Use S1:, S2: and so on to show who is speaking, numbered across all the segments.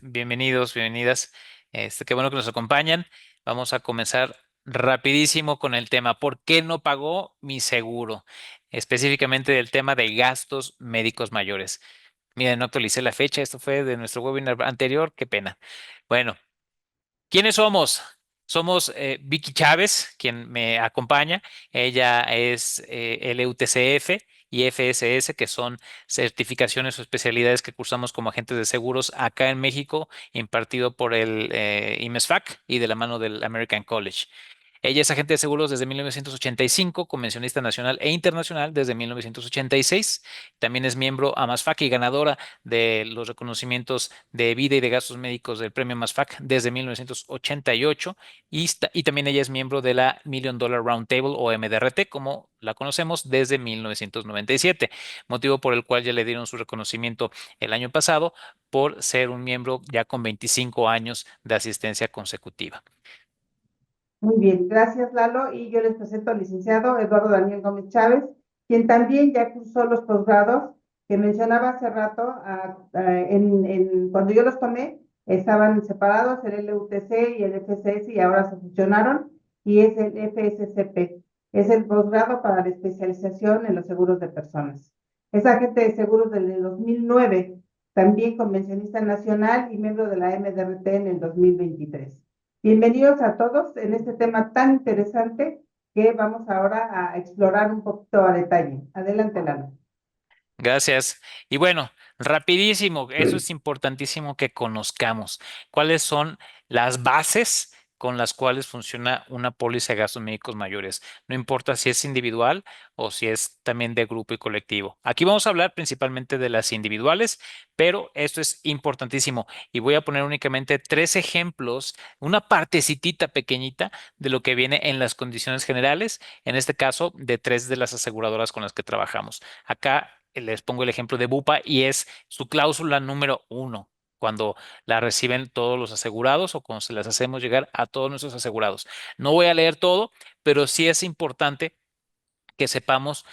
S1: bienvenidos, bienvenidas. Qué bueno que nos acompañan. Vamos a comenzar rapidísimo con el tema. ¿Por qué no pagó mi seguro? Específicamente del tema de gastos médicos mayores. Miren, no actualicé la fecha. Esto fue de nuestro webinar anterior. Qué pena. Bueno, ¿quiénes somos? Somos Vicky Chávez, quien me acompaña. Ella es LUTCF y FSS, que son certificaciones o especialidades que cursamos como agentes de seguros acá en México, impartido por el IMESFAC y de la mano del American College. Ella es agente de seguros desde 1985, convencionista nacional e internacional desde 1986. También es miembro AMASFAC y ganadora de los reconocimientos de vida y de gastos médicos del premio AMASFAC desde 1988. Y también ella es miembro de la Million Dollar Round Table o MDRT, como la conocemos, desde 1997, motivo por el cual ya le dieron su reconocimiento el año pasado por ser un miembro ya con 25 años de asistencia consecutiva.
S2: Muy bien, gracias Lalo. Y yo les presento al licenciado Eduardo Daniel Gómez Chávez, quien también ya cursó los posgrados que mencionaba hace rato. Cuando yo los tomé, estaban separados el LUTC y el FCS y ahora se fusionaron y es el FSCP. Es el posgrado para la especialización en los seguros de personas. Es agente de seguros desde el 2009, también convencionista nacional y miembro de la MDRT en el 2023. Bienvenidos a todos en este tema tan interesante que vamos ahora a explorar un poquito a detalle. Adelante, Lalo.
S1: Gracias. Y bueno, rapidísimo, eso es importantísimo que conozcamos. ¿Cuáles son las bases con las cuales funciona una póliza de gastos médicos mayores? No importa si es individual o si es también de grupo y colectivo. Aquí vamos a hablar principalmente de las individuales, pero esto es importantísimo y voy a poner únicamente tres ejemplos, una partecitita pequeñita de lo que viene en las condiciones generales, en este caso de tres de las aseguradoras con las que trabajamos. Acá les pongo el ejemplo de Bupa y es su cláusula número 1, cuando la reciben todos los asegurados o cuando se las hacemos llegar a todos nuestros asegurados. No voy a leer todo, pero sí es importante que sepamos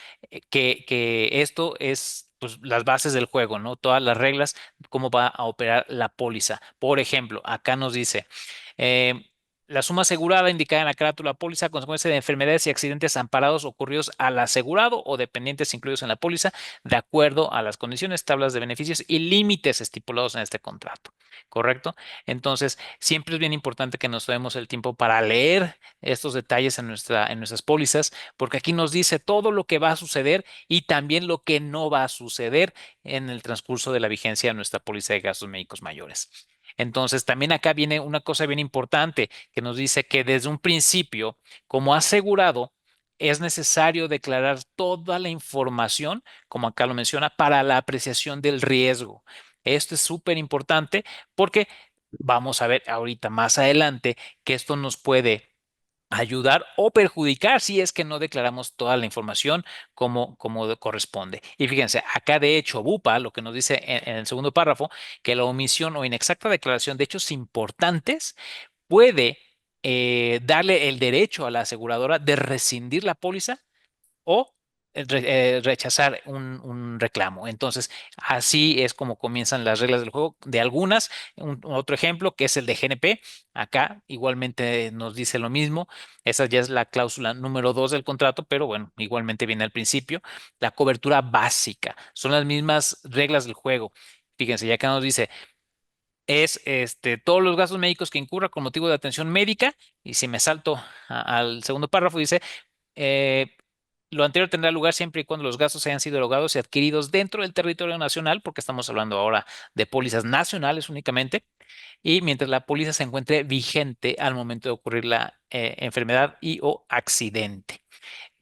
S1: que esto es pues, las bases del juego, ¿no? Todas las reglas, cómo va a operar la póliza. Por ejemplo, acá nos dice, eh, la suma asegurada indicada en la carátula póliza a consecuencia de enfermedades y accidentes amparados ocurridos al asegurado o dependientes incluidos en la póliza, de acuerdo a las condiciones, tablas de beneficios y límites estipulados en este contrato. ¿Correcto? Entonces, siempre es bien importante que nos demos el tiempo para leer estos detalles en nuestras pólizas, porque aquí nos dice todo lo que va a suceder y también lo que no va a suceder en el transcurso de la vigencia de nuestra póliza de gastos médicos mayores. Entonces, también acá viene una cosa bien importante que nos dice que desde un principio, como asegurado, es necesario declarar toda la información, como acá lo menciona, para la apreciación del riesgo. Esto es súper importante porque vamos a ver ahorita más adelante que esto nos puede ayudar o perjudicar si es que no declaramos toda la información como corresponde. Y fíjense, acá de hecho, Bupa lo que nos dice en el segundo párrafo, que la omisión o inexacta declaración de hechos importantes puede darle el derecho a la aseguradora de rescindir la póliza o rechazar un reclamo. Entonces, así es como comienzan las reglas del juego de algunas. Otro ejemplo que es el de GNP. Acá igualmente nos dice lo mismo. Esa ya es la cláusula número 2 del contrato, pero bueno, igualmente viene al principio. La cobertura básica. Son las mismas reglas del juego. Fíjense, ya acá nos dice, es todos los gastos médicos que incurra con motivo de atención médica. Y si me salto al segundo párrafo, dice eh, lo anterior tendrá lugar siempre y cuando los gastos hayan sido erogados y adquiridos dentro del territorio nacional, porque estamos hablando ahora de pólizas nacionales únicamente, y mientras la póliza se encuentre vigente al momento de ocurrir la enfermedad y o accidente.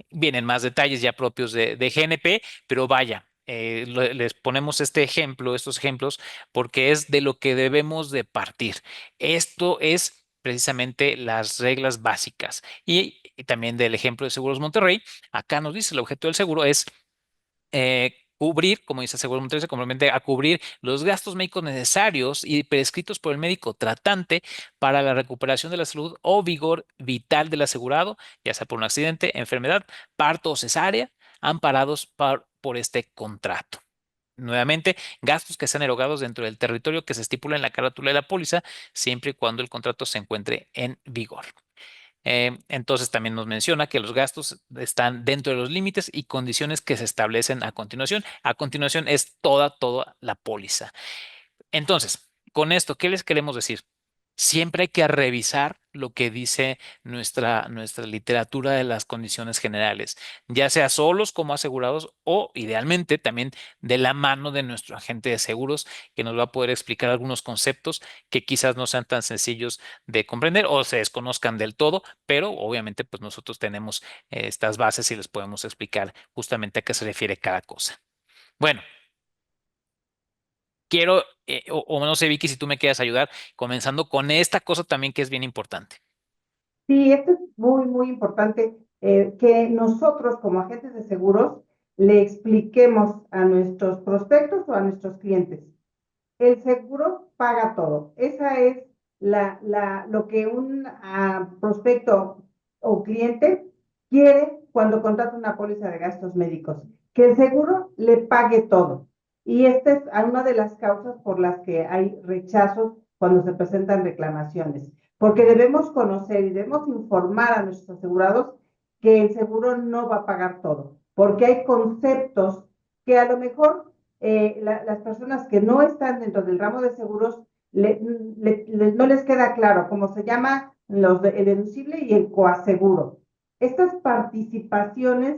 S1: Vienen más detalles ya propios de GNP, pero vaya, les ponemos este ejemplo, estos ejemplos, porque es de lo que debemos de partir. Esto es precisamente las reglas básicas. Y también del ejemplo de Seguros Monterrey, acá nos dice el objeto del seguro es cubrir, como dice Seguros Monterrey, se compromete a cubrir los gastos médicos necesarios y prescritos por el médico tratante para la recuperación de la salud o vigor vital del asegurado, ya sea por un accidente, enfermedad, parto o cesárea, amparados por este contrato. nuevamente, gastos que sean erogados dentro del territorio que se estipula en la carátula de la póliza, siempre y cuando el contrato se encuentre en vigor. Entonces también nos menciona que los gastos están dentro de los límites y condiciones que se establecen a continuación. A continuación es toda la póliza. Entonces, con esto, ¿qué les queremos decir? Siempre hay que revisar lo que dice nuestra literatura de las condiciones generales, ya sea solos como asegurados o idealmente también de la mano de nuestro agente de seguros que nos va a poder explicar algunos conceptos que quizás no sean tan sencillos de comprender o se desconozcan del todo, pero obviamente pues nosotros tenemos estas bases y les podemos explicar justamente a qué se refiere cada cosa. Bueno. Quiero, o no sé, Vicky, si tú me quieres ayudar, comenzando con esta cosa también que es bien importante.
S2: Sí, esto es muy, muy importante que nosotros como agentes de seguros le expliquemos a nuestros prospectos o a nuestros clientes. El seguro paga todo. Esa es lo que un prospecto o cliente quiere cuando contrata una póliza de gastos médicos, que el seguro le pague todo. Y esta es una de las causas por las que hay rechazos cuando se presentan reclamaciones, porque debemos conocer y debemos informar a nuestros asegurados que el seguro no va a pagar todo, porque hay conceptos que a lo mejor las personas que no están dentro del ramo de seguros no les queda claro cómo se llama el deducible y el coaseguro. Estas participaciones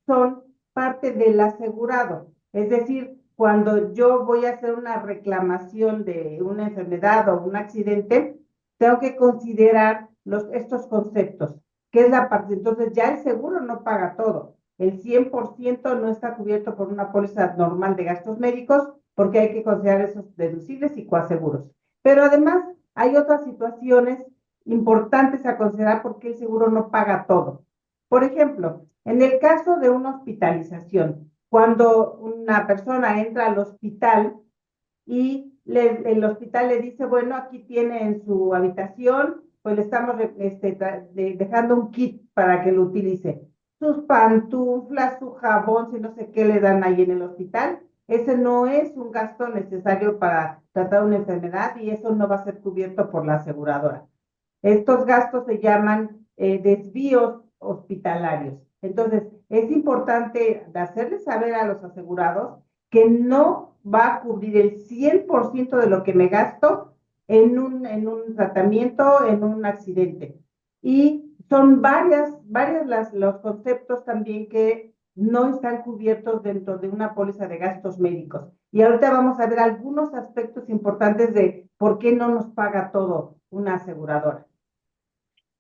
S2: son parte del asegurado, es decir, cuando yo voy a hacer una reclamación de una enfermedad o un accidente, tengo que considerar estos conceptos, que es la parte, entonces ya el seguro no paga todo, el 100% no está cubierto por una póliza normal de gastos médicos porque hay que considerar esos deducibles y coaseguros. Pero además hay otras situaciones importantes a considerar porque el seguro no paga todo. Por ejemplo, en el caso de una hospitalización, cuando una persona entra al hospital y el hospital le dice, bueno, aquí tiene en su habitación, pues le estamos dejando un kit para que lo utilice. Sus pantuflas, su jabón, si no sé qué le dan ahí en el hospital. Ese no es un gasto necesario para tratar una enfermedad y eso no va a ser cubierto por la aseguradora. Estos gastos se llaman desvíos hospitalarios. Entonces, es importante hacerles saber a los asegurados que no va a cubrir el 100% de lo que me gasto en un tratamiento, en un accidente. Y son los conceptos también que no están cubiertos dentro de una póliza de gastos médicos. Y ahorita vamos a ver algunos aspectos importantes de por qué no nos paga todo una aseguradora.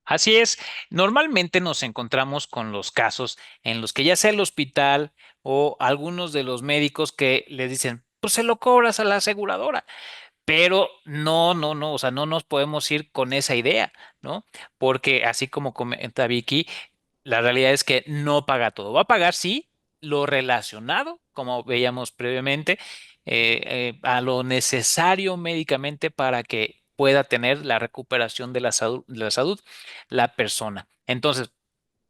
S1: Así es, normalmente nos encontramos con los casos en los que ya sea el hospital o algunos de los médicos que les dicen, pues se lo cobras a la aseguradora. Pero no, o sea, no nos podemos ir con esa idea, ¿no? Porque así como comenta Vicky, la realidad es que no paga todo. Va a pagar, sí, lo relacionado, como veíamos previamente, a lo necesario médicamente para que pueda tener la recuperación de la salud la persona. Entonces,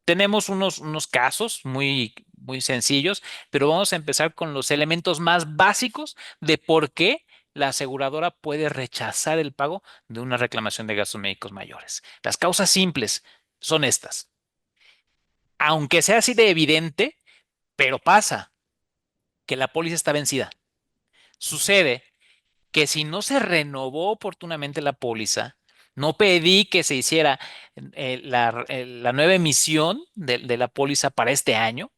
S1: tenemos unos casos muy sencillos, pero vamos a empezar con los elementos más básicos de por qué la aseguradora puede rechazar el pago de una reclamación de gastos médicos mayores. Las causas simples son estas. Aunque sea así de evidente, pero pasa que la póliza está vencida. Sucede que si no se renovó oportunamente la póliza, no pedí que se hiciera la nueva emisión de la póliza para este año,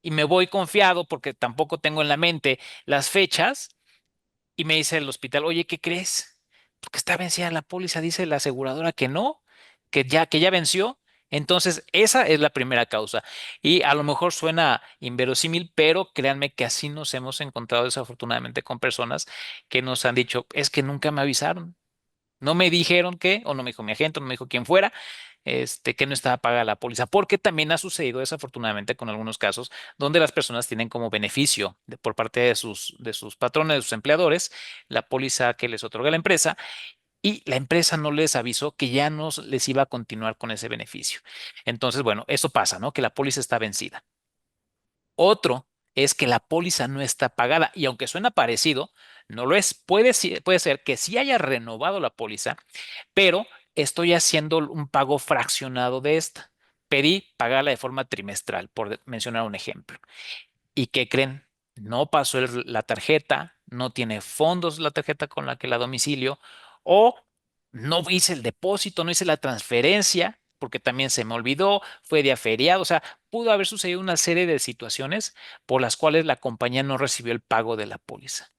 S1: y me voy confiado porque tampoco tengo en la mente las fechas y me dice el hospital, oye, ¿qué crees? Porque está vencida la póliza, dice la aseguradora que no, que ya venció. Entonces, esa es la primera causa. Y a lo mejor suena inverosímil, pero créanme que así nos hemos encontrado desafortunadamente con personas que nos han dicho, es que nunca me avisaron. No me dijeron que, o no me dijo mi agente, no me dijo quién fuera, que no estaba pagada la póliza, porque también ha sucedido desafortunadamente con algunos casos donde las personas tienen como beneficio por parte de sus patrones, de sus empleadores, la póliza que les otorga la empresa y la empresa no les avisó que ya no les iba a continuar con ese beneficio. Entonces, bueno, eso pasa, ¿no? Que la póliza está vencida. Otro es que la póliza no está pagada. Y aunque suena parecido, no lo es. Puede ser que sí haya renovado la póliza, pero estoy haciendo un pago fraccionado de esta. Pedí pagarla de forma trimestral, por mencionar un ejemplo. ¿Y qué creen? No pasó la tarjeta, no tiene fondos la tarjeta con la que la domicilio, o no hice el depósito, no hice la transferencia, porque también se me olvidó, fue día feriado, o sea, pudo haber sucedido una serie de situaciones por las cuales la compañía no recibió el pago de la póliza.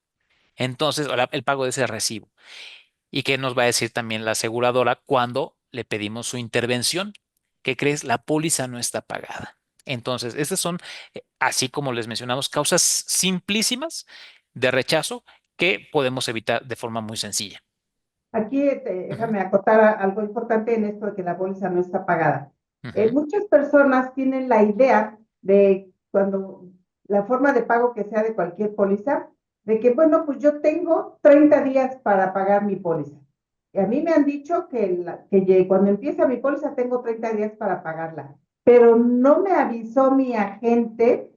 S1: Entonces, o el pago de ese recibo. ¿Y qué nos va a decir también la aseguradora cuando le pedimos su intervención? ¿Qué crees? La póliza no está pagada. Entonces, estas son, así como les mencionamos, causas simplísimas de rechazo que podemos evitar de forma muy sencilla.
S2: Aquí
S1: Ujú,
S2: déjame acotar algo importante en esto de que la póliza no está pagada.
S1: ujú.
S2: Muchas personas tienen la idea de cuando la forma de pago que sea de cualquier póliza, de que, bueno, pues yo tengo 30 días para pagar mi póliza. Y a mí me han dicho que cuando empieza mi póliza tengo 30 días para pagarla, pero no me avisó mi agente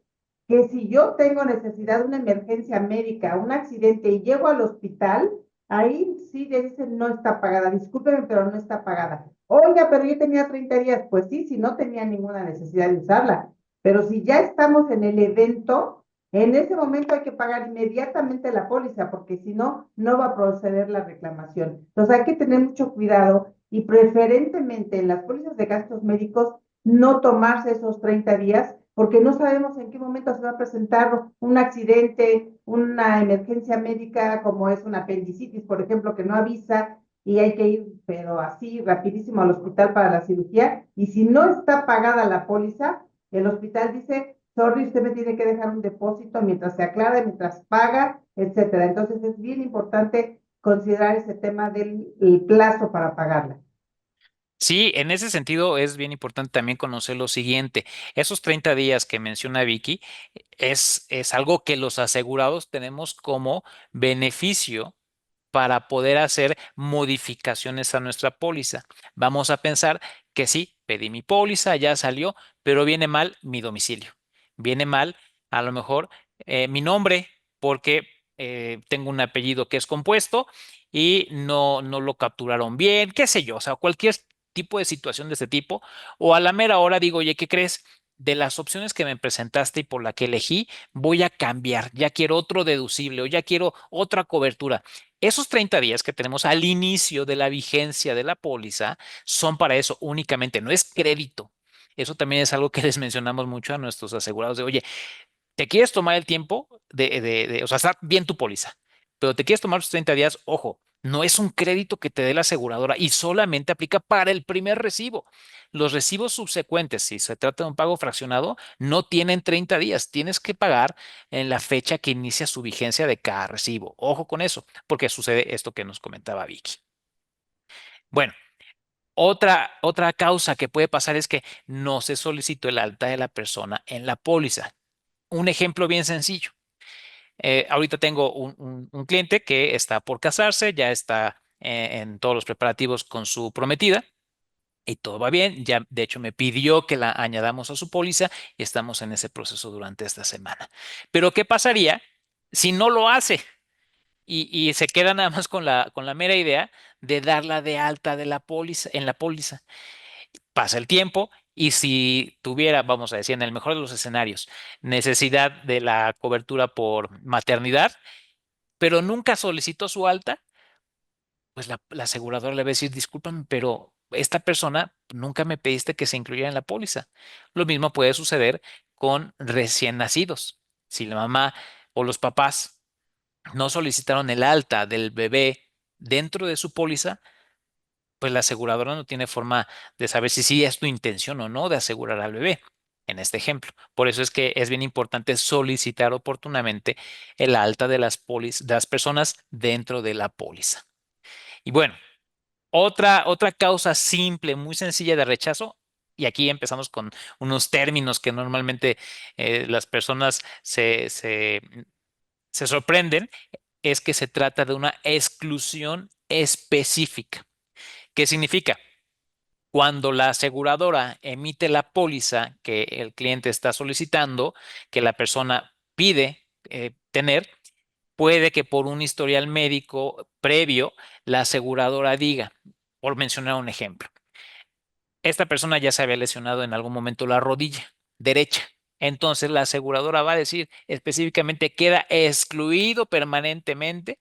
S2: que si yo tengo necesidad de una emergencia médica, un accidente y llego al hospital, ahí sí le dicen no está pagada, discúlpeme, pero no está pagada. Oiga, pero yo tenía 30 días, pues sí, si no tenía ninguna necesidad de usarla, pero si ya estamos en el evento, en ese momento hay que pagar inmediatamente la póliza, porque si no, no va a proceder la reclamación. Entonces hay que tener mucho cuidado y preferentemente en las pólizas de gastos médicos no tomarse esos 30 días porque no sabemos en qué momento se va a presentar un accidente, una emergencia médica como es una apendicitis, por ejemplo, que no avisa y hay que ir, pero así rapidísimo al hospital para la cirugía. Y si no está pagada la póliza, el hospital dice, sorry, usted me tiene que dejar un depósito mientras se aclara, mientras paga, etcétera. Entonces es bien importante considerar ese tema del plazo para pagarla.
S1: Sí, en ese sentido es bien importante también conocer lo siguiente. Esos 30 días que menciona Vicky es algo que los asegurados tenemos como beneficio para poder hacer modificaciones a nuestra póliza. Vamos a pensar que sí, pedí mi póliza, ya salió, pero viene mal mi domicilio. Viene mal a lo mejor mi nombre porque tengo un apellido que es compuesto y no lo capturaron bien, qué sé yo, o sea, cualquier tipo de situación de este tipo. O a la mera hora digo, oye, ¿qué crees? De las opciones que me presentaste y por la que elegí, voy a cambiar, ya quiero otro deducible o ya quiero otra cobertura. Esos 30 días que tenemos al inicio de la vigencia de la póliza son para eso únicamente, no es crédito. Eso también es algo que les mencionamos mucho a nuestros asegurados de, oye, te quieres tomar el tiempo o sea, está bien tu póliza, pero te quieres tomar los 30 días, ojo, no es un crédito que te dé la aseguradora y solamente aplica para el primer recibo. Los recibos subsecuentes, si se trata de un pago fraccionado, no tienen 30 días. Tienes que pagar en la fecha que inicia su vigencia de cada recibo. Ojo con eso, porque sucede esto que nos comentaba Vicky. Bueno, otra causa que puede pasar es que no se solicitó el alta de la persona en la póliza. Un ejemplo bien sencillo. Ahorita tengo un cliente que está por casarse, ya está en todos los preparativos con su prometida y todo va bien. Ya, de hecho, me pidió que la añadamos a su póliza y estamos en ese proceso durante esta semana. Pero, ¿qué pasaría si no lo hace? Y se queda nada más con la mera idea de darla de alta de la póliza, en la póliza. Pasa el tiempo y si tuviera, vamos a decir, en el mejor de los escenarios, necesidad de la cobertura por maternidad, pero nunca solicitó su alta, pues la aseguradora le va a decir, discúlpame, pero esta persona nunca me pediste que se incluyera en la póliza. Lo mismo puede suceder con recién nacidos. Si la mamá o los papás no solicitaron el alta del bebé dentro de su póliza, pues la aseguradora no tiene forma de saber si sí es tu intención o no de asegurar al bebé, en este ejemplo. Por eso es que es bien importante solicitar oportunamente el alta de de las personas dentro de la póliza. Y bueno, otra causa simple, muy sencilla de rechazo, y aquí empezamos con unos términos que normalmente las personas se sorprenden, es que se trata de una exclusión específica. ¿Qué significa? Cuando la aseguradora emite la póliza que el cliente está solicitando, que la persona pide tener, puede que por un historial médico previo la aseguradora diga, por mencionar un ejemplo, esta persona ya se había lesionado en algún momento la rodilla derecha. Entonces la aseguradora va a decir específicamente queda excluido permanentemente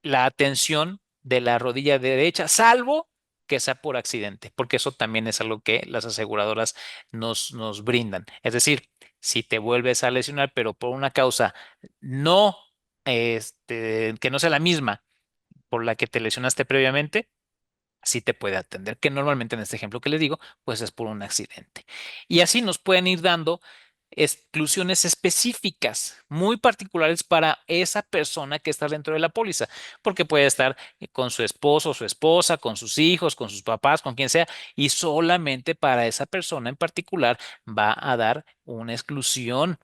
S1: la atención de la rodilla derecha, salvo que sea por accidente, porque eso también es algo que las aseguradoras nos brindan. Es decir, si te vuelves a lesionar, pero por una causa no, que no sea la misma por la que te lesionaste previamente, sí te puede atender, que normalmente en este ejemplo que les digo, pues es por un accidente. Y así nos pueden ir dando exclusiones específicas, muy particulares para esa persona que está dentro de la póliza, porque puede estar con su esposo, su esposa, con sus hijos, con sus papás, con quien sea, y solamente para esa persona en particular va a dar una exclusión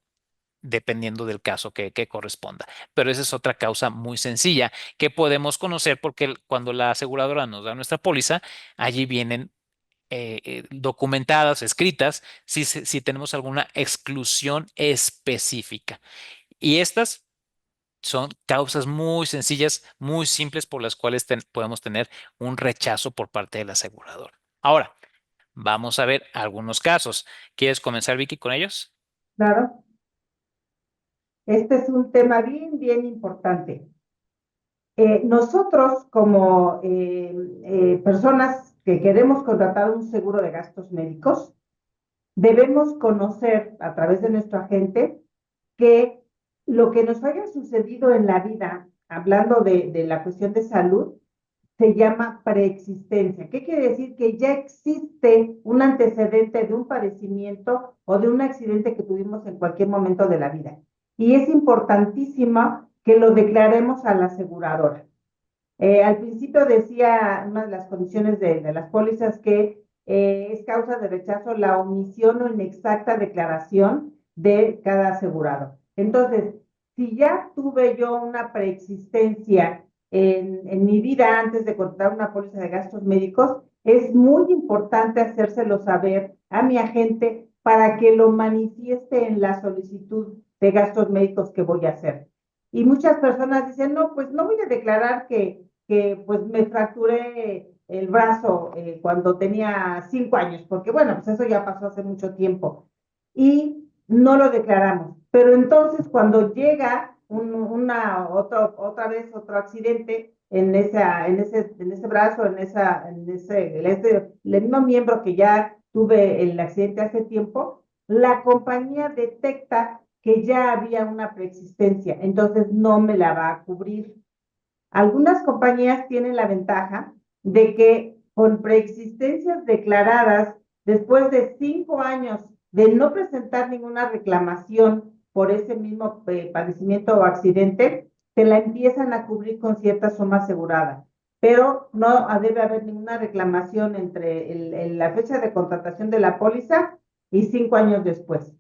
S1: dependiendo del caso que corresponda. Pero esa es otra causa muy sencilla que podemos conocer porque cuando la aseguradora nos da nuestra póliza, allí vienen documentadas, escritas, si tenemos alguna exclusión específica. Y estas son causas muy sencillas, muy simples por las cuales podemos tener un rechazo por parte del asegurador. Ahora, vamos a ver algunos casos. ¿Quieres comenzar, Vicky, con ellos?
S2: Claro, este es un tema bien, bien importante. Nosotros como personas que queremos contratar un seguro de gastos médicos, debemos conocer a través de nuestro agente que lo que nos haya sucedido en la vida, hablando de la cuestión de salud, se llama preexistencia. ¿Qué quiere decir? Que ya existe un antecedente de un padecimiento o de un accidente que tuvimos en cualquier momento de la vida. Y es importantísimo que lo declaremos a la aseguradora. Al principio decía una de las condiciones de las pólizas que es causa de rechazo la omisión o inexacta declaración de cada asegurado. Entonces, si ya tuve yo una preexistencia en mi vida antes de contratar una póliza de gastos médicos, es muy importante hacérselo saber a mi agente para que lo manifieste en la solicitud de gastos médicos que voy a hacer. Y muchas personas dicen, no, pues no voy a declarar que pues me fracturé el brazo cuando tenía 5 años, porque bueno, pues eso ya pasó hace mucho tiempo y no lo declaramos. Pero entonces cuando llega otra vez otro accidente en ese brazo, el mismo miembro que ya tuve el accidente hace tiempo, la compañía detecta que ya había una preexistencia, entonces no me la va a cubrir. Algunas compañías tienen la ventaja de que con preexistencias declaradas después de 5 años de no presentar ninguna reclamación por ese mismo padecimiento o accidente, te la empiezan a cubrir con cierta suma asegurada. Pero no debe haber ninguna reclamación entre la fecha de contratación de la póliza y 5 años después.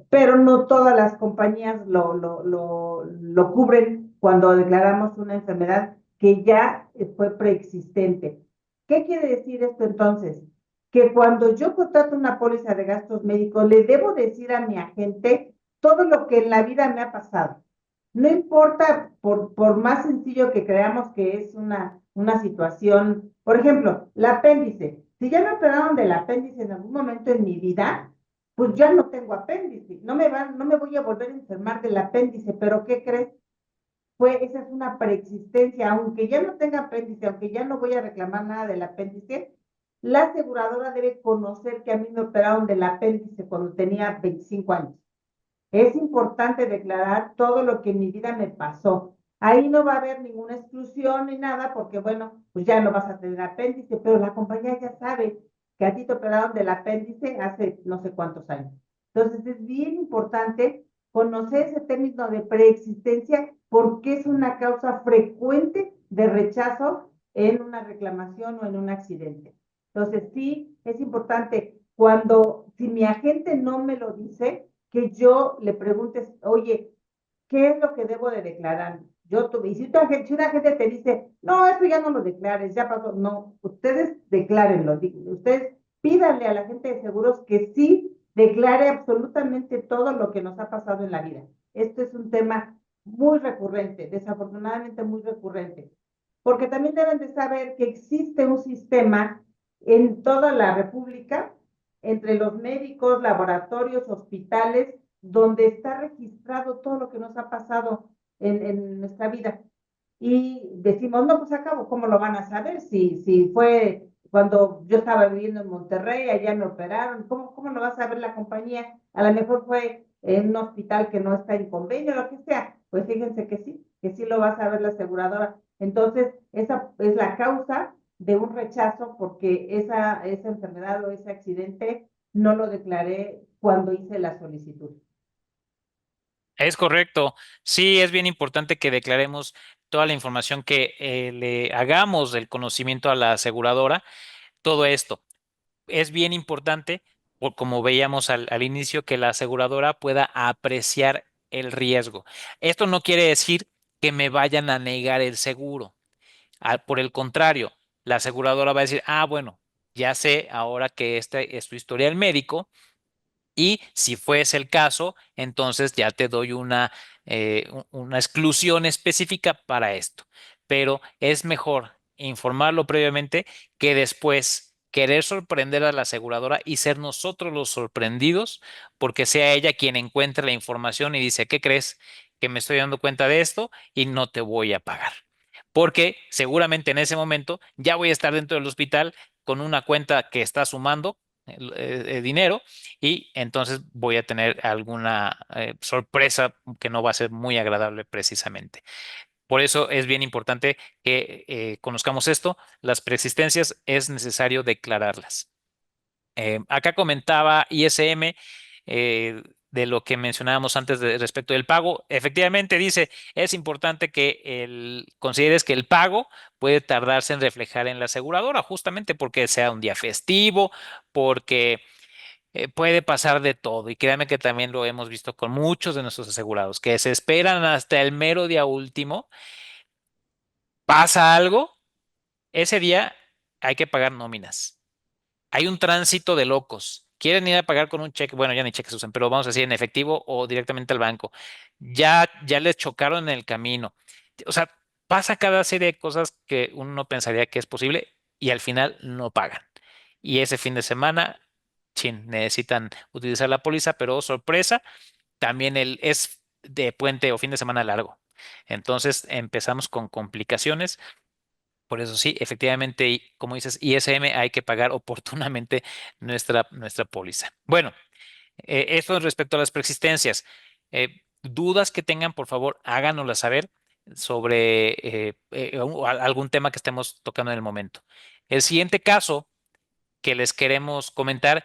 S2: Pero no todas las compañías lo cubren cuando declaramos una enfermedad que ya fue preexistente. ¿Qué quiere decir esto entonces? Que cuando yo contrato una póliza de gastos médicos, le debo decir a mi agente todo lo que en la vida me ha pasado. No importa, por más sencillo que creamos que es una situación, por ejemplo, el apéndice. Si ya me operaron del apéndice en algún momento en mi vida, pues ya no tengo apéndice, no me voy a volver a enfermar del apéndice, pero ¿qué crees? Esa es una preexistencia, aunque ya no tenga apéndice, aunque ya no voy a reclamar nada del apéndice, la aseguradora debe conocer que a mí me operaron del apéndice cuando tenía 25 años. Es importante declarar todo lo que en mi vida me pasó. Ahí no va a haber ninguna exclusión ni nada, porque bueno, pues ya no vas a tener apéndice, pero la compañía ya sabe que a ti te operaron del apéndice hace no sé cuántos años. Entonces es bien importante conocer ese término de preexistencia porque es una causa frecuente de rechazo en una reclamación o en un accidente. Entonces sí, es importante si mi agente no me lo dice, que yo le preguntes, oye, ¿qué es lo que debo de declarar? Y si una gente te dice, no, eso ya no lo declares, ya pasó, no, ustedes declárenlo, ustedes pídanle a la gente de seguros que sí declare absolutamente todo lo que nos ha pasado en la vida. Esto es un tema muy recurrente, desafortunadamente muy recurrente, porque también deben de saber que existe un sistema en toda la República, entre los médicos, laboratorios, hospitales, donde está registrado todo lo que nos ha pasado en nuestra vida. Y decimos, no, pues acabo, ¿cómo lo van a saber? Si fue cuando yo estaba viviendo en Monterrey, allá me operaron, ¿cómo lo va a saber la compañía? A lo mejor fue en un hospital que no está en convenio, lo que sea. Pues fíjense que sí lo va a saber la aseguradora. Entonces, esa es la causa de un rechazo porque esa enfermedad o ese accidente no lo declaré cuando hice la solicitud.
S1: Es correcto. Sí, es bien importante que declaremos toda la información que le hagamos del conocimiento a la aseguradora. Todo esto es bien importante, como veíamos al inicio, que la aseguradora pueda apreciar el riesgo. Esto no quiere decir que me vayan a negar el seguro. Por el contrario, la aseguradora va a decir, ah, bueno, ya sé ahora que este es tu historial médico y si fuese el caso, entonces ya te doy una exclusión específica para esto. Pero es mejor informarlo previamente que después querer sorprender a la aseguradora y ser nosotros los sorprendidos porque sea ella quien encuentre la información y dice, ¿qué crees? Que me estoy dando cuenta de esto y no te voy a pagar. Porque seguramente en ese momento ya voy a estar dentro del hospital con una cuenta que está sumando dinero y entonces voy a tener alguna sorpresa que no va a ser muy agradable precisamente. Por eso es bien importante que conozcamos esto. Las preexistencias es necesario declararlas. Acá comentaba ISM de lo que mencionábamos antes respecto del pago. Efectivamente dice, es importante que consideres que el pago puede tardarse en reflejar en la aseguradora, justamente porque sea un día festivo, porque puede pasar de todo y créanme que también lo hemos visto con muchos de nuestros asegurados que se esperan hasta el mero día último, pasa algo, ese día hay que pagar nóminas. Hay un tránsito de locos. Quieren ir a pagar con un cheque, bueno, ya ni cheques usan, pero vamos a decir en efectivo o directamente al banco. Ya les chocaron en el camino. O sea, pasa cada serie de cosas que uno no pensaría que es posible y al final no pagan. Y ese fin de semana, chin, necesitan utilizar la póliza, pero oh, sorpresa, también es de puente o fin de semana largo. Entonces empezamos con complicaciones. Por eso sí, efectivamente, y como dices, ISM hay que pagar oportunamente nuestra póliza. Bueno, esto respecto a las preexistencias. Dudas que tengan, por favor, háganoslas saber sobre algún tema que estemos tocando en el momento. El siguiente caso que les queremos comentar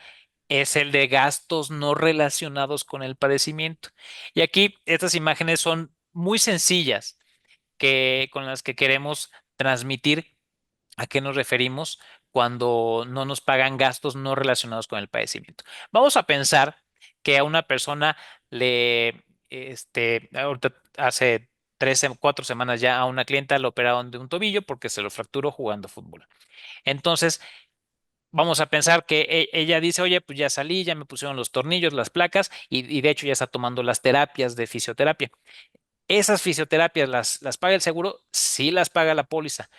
S1: es el de gastos no relacionados con el padecimiento. Y aquí estas imágenes son muy sencillas con las que queremos transmitir a qué nos referimos cuando no nos pagan gastos no relacionados con el padecimiento. Vamos a pensar que a una persona ahorita hace 4 semanas ya a una clienta le operaron de un tobillo porque se lo fracturó jugando fútbol. Entonces, vamos a pensar que ella dice, oye, pues ya salí, ya me pusieron los tornillos, las placas y de hecho ya está tomando las terapias de fisioterapia. Esas fisioterapias las paga el seguro, sí las paga la póliza,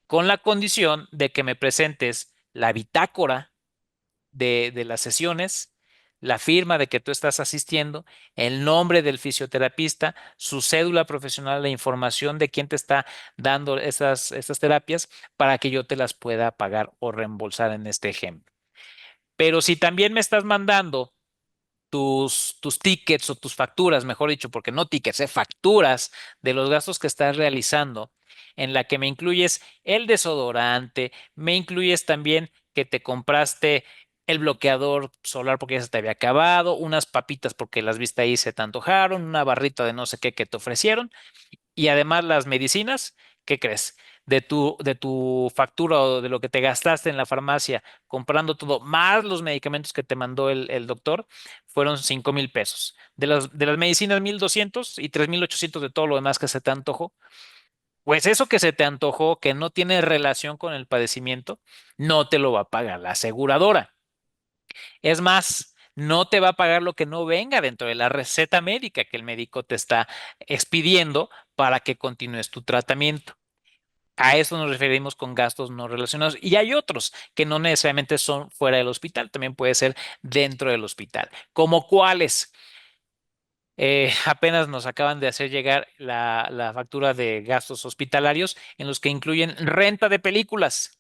S1: con la condición de que me presentes la bitácora de las sesiones, la firma de que tú estás asistiendo, el nombre del fisioterapista, su cédula profesional, la información de quién te está dando estas terapias para que yo te las pueda pagar o reembolsar en este ejemplo. Pero si también me estás mandando tus tickets o tus facturas, mejor dicho, porque no tickets, facturas de los gastos que estás realizando, en la que me incluyes el desodorante, me incluyes también que te compraste el bloqueador solar porque ya se te había acabado, unas papitas porque las viste ahí se te antojaron, una barrita de no sé qué que te ofrecieron. Y además las medicinas, ¿qué crees? De tu factura o de lo que te gastaste en la farmacia comprando todo, más los medicamentos que te mandó el doctor, fueron 5,000 pesos. De las medicinas, 1,200 y 3,800 de todo lo demás que se te antojó. Pues eso que se te antojó, que no tiene relación con el padecimiento, no te lo va a pagar la aseguradora. Es más, No te va a pagar lo que no venga dentro de la receta médica que el médico te está expidiendo para que continúes tu tratamiento. A eso nos referimos con gastos no relacionados. Y hay otros que no necesariamente son fuera del hospital, también puede ser dentro del hospital. ¿Como cuáles? Apenas nos acaban de hacer llegar la factura de gastos hospitalarios en los que incluyen renta de películas.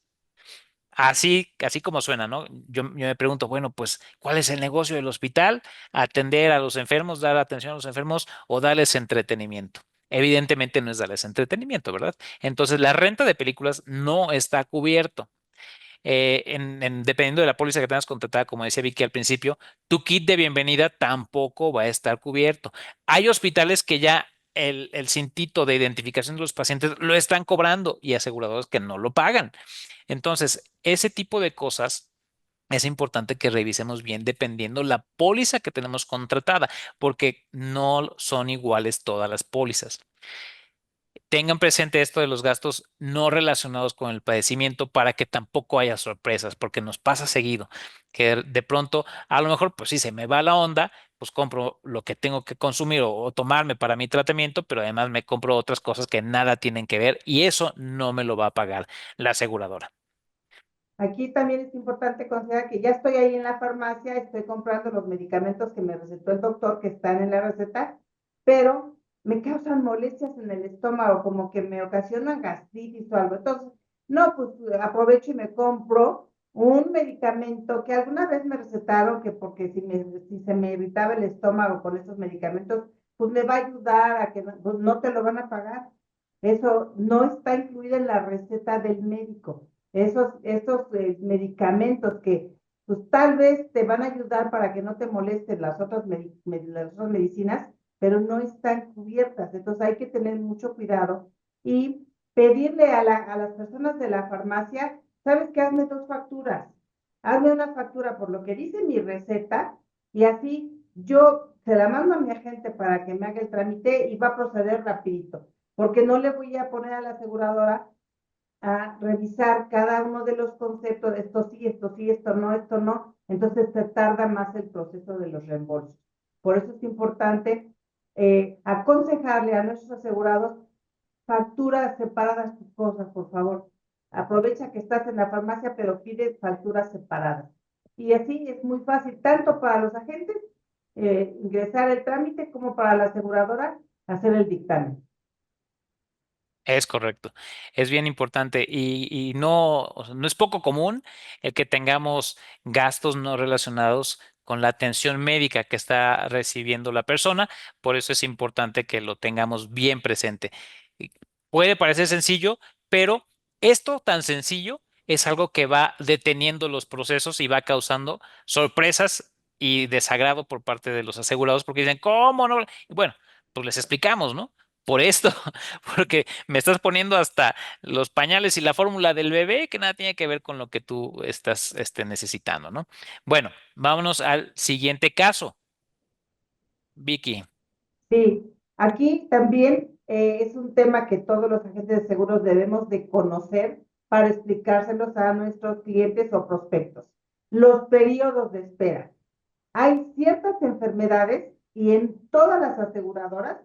S1: Así como suena, ¿no? Yo me pregunto, bueno, pues, ¿cuál es el negocio del hospital? Atender a los enfermos, dar atención a los enfermos o darles entretenimiento. Evidentemente no es darles entretenimiento, ¿verdad? Entonces, la renta de películas no está cubierto. Dependiendo de la póliza que tengas contratada, como decía Vicky al principio, tu kit de bienvenida tampoco va a estar cubierto. Hay hospitales que ya el cintito de identificación de los pacientes lo están cobrando y aseguradoras que no lo pagan. Entonces, ese tipo de cosas es importante que revisemos bien dependiendo la póliza que tenemos contratada, porque no son iguales todas las pólizas. Tengan presente esto de los gastos no relacionados con el padecimiento para que tampoco haya sorpresas, porque nos pasa seguido, que de pronto, a lo mejor, pues sí, se me va la onda, pues compro lo que tengo que consumir o tomarme para mi tratamiento, pero además me compro otras cosas que nada tienen que ver y eso no me lo va a pagar la aseguradora.
S2: Aquí también es importante considerar que ya estoy ahí en la farmacia, estoy comprando los medicamentos que me recetó el doctor que están en la receta, pero me causan molestias en el estómago, como que me ocasionan gastritis o algo. Entonces, no, pues aprovecho y me compro un medicamento que alguna vez me recetaron, que porque si se me irritaba el estómago con esos medicamentos, pues me va a ayudar a que no, pues no te lo van a pagar. Eso no está incluido en la receta del médico. Esos medicamentos que pues tal vez te van a ayudar para que no te molesten las otras medicinas, pero no están cubiertas. Entonces hay que tener mucho cuidado y pedirle a las personas de la farmacia, ¿sabes qué? Hazme dos facturas. Hazme una factura por lo que dice mi receta y así yo se la mando a mi agente para que me haga el trámite y va a proceder rapidito, porque no le voy a poner a la aseguradora a revisar cada uno de los conceptos, esto sí, esto no, entonces se tarda más el proceso de los reembolsos. Por eso es importante aconsejarle a nuestros asegurados facturas separadas tus cosas, por favor. Aprovecha que estás en la farmacia, pero pide facturas separadas. Y así es muy fácil, tanto para los agentes ingresar el trámite como para la aseguradora hacer el dictamen.
S1: Es correcto. Es bien importante y no, o sea, no es poco común el que tengamos gastos no relacionados con la atención médica que está recibiendo la persona. Por eso es importante que lo tengamos bien presente. Y puede parecer sencillo, pero esto tan sencillo es algo que va deteniendo los procesos y va causando sorpresas y desagrado por parte de los asegurados porque dicen, ¿cómo no? Y bueno, pues les explicamos, ¿no? Por esto, porque me estás poniendo hasta los pañales y la fórmula del bebé que nada tiene que ver con lo que tú estás necesitando, ¿no? Bueno, vámonos al siguiente caso. Vicky,
S2: Sí, aquí también es un tema que todos los agentes de seguros debemos de conocer para explicárselos a nuestros clientes o prospectos. Los periodos de espera. Hay ciertas enfermedades y en todas las aseguradoras,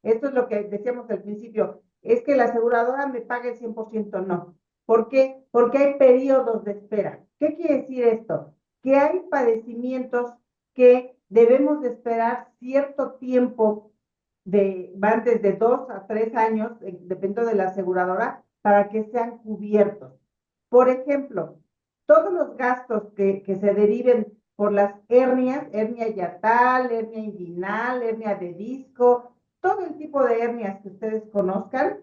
S2: esto es lo que decíamos al principio, es que la aseguradora me pague el 100%, no. ¿Por qué? Porque hay periodos de espera. ¿Qué quiere decir esto? Que hay padecimientos que debemos de esperar cierto tiempo van desde 2 a 3 años, dependiendo de la aseguradora, para que sean cubiertos. Por ejemplo, todos los gastos que se deriven por las hernias, hernia yatal, hernia inguinal, hernia de disco, todo el tipo de hernias que ustedes conozcan,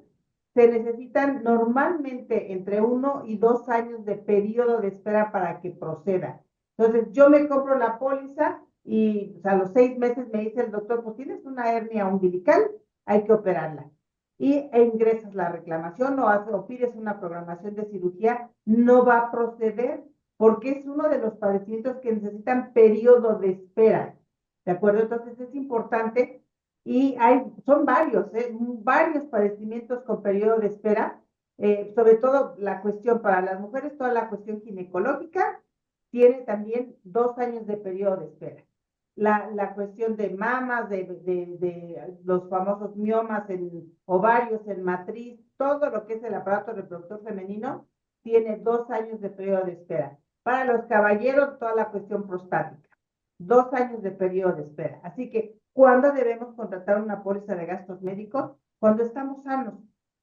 S2: se necesitan normalmente entre 1 y 2 años de periodo de espera para que proceda. Entonces, yo me compro la póliza y pues, a los 6 meses me dice el doctor, pues tienes una hernia umbilical, hay que operarla. E ingresas la reclamación o pides una programación de cirugía, no va a proceder porque es uno de los padecimientos que necesitan periodo de espera. ¿De acuerdo? Entonces es importante y son varios padecimientos con periodo de espera, sobre todo la cuestión para las mujeres, toda la cuestión ginecológica tiene también 2 años de periodo de espera. la cuestión de mamas, de los famosos miomas en ovarios, en matriz, todo lo que es el aparato reproductor femenino, tiene 2 años de periodo de espera. Para los caballeros, toda la cuestión prostática, 2 años de periodo de espera. Así que, ¿cuándo debemos contratar una póliza de gastos médicos? Cuando estamos sanos,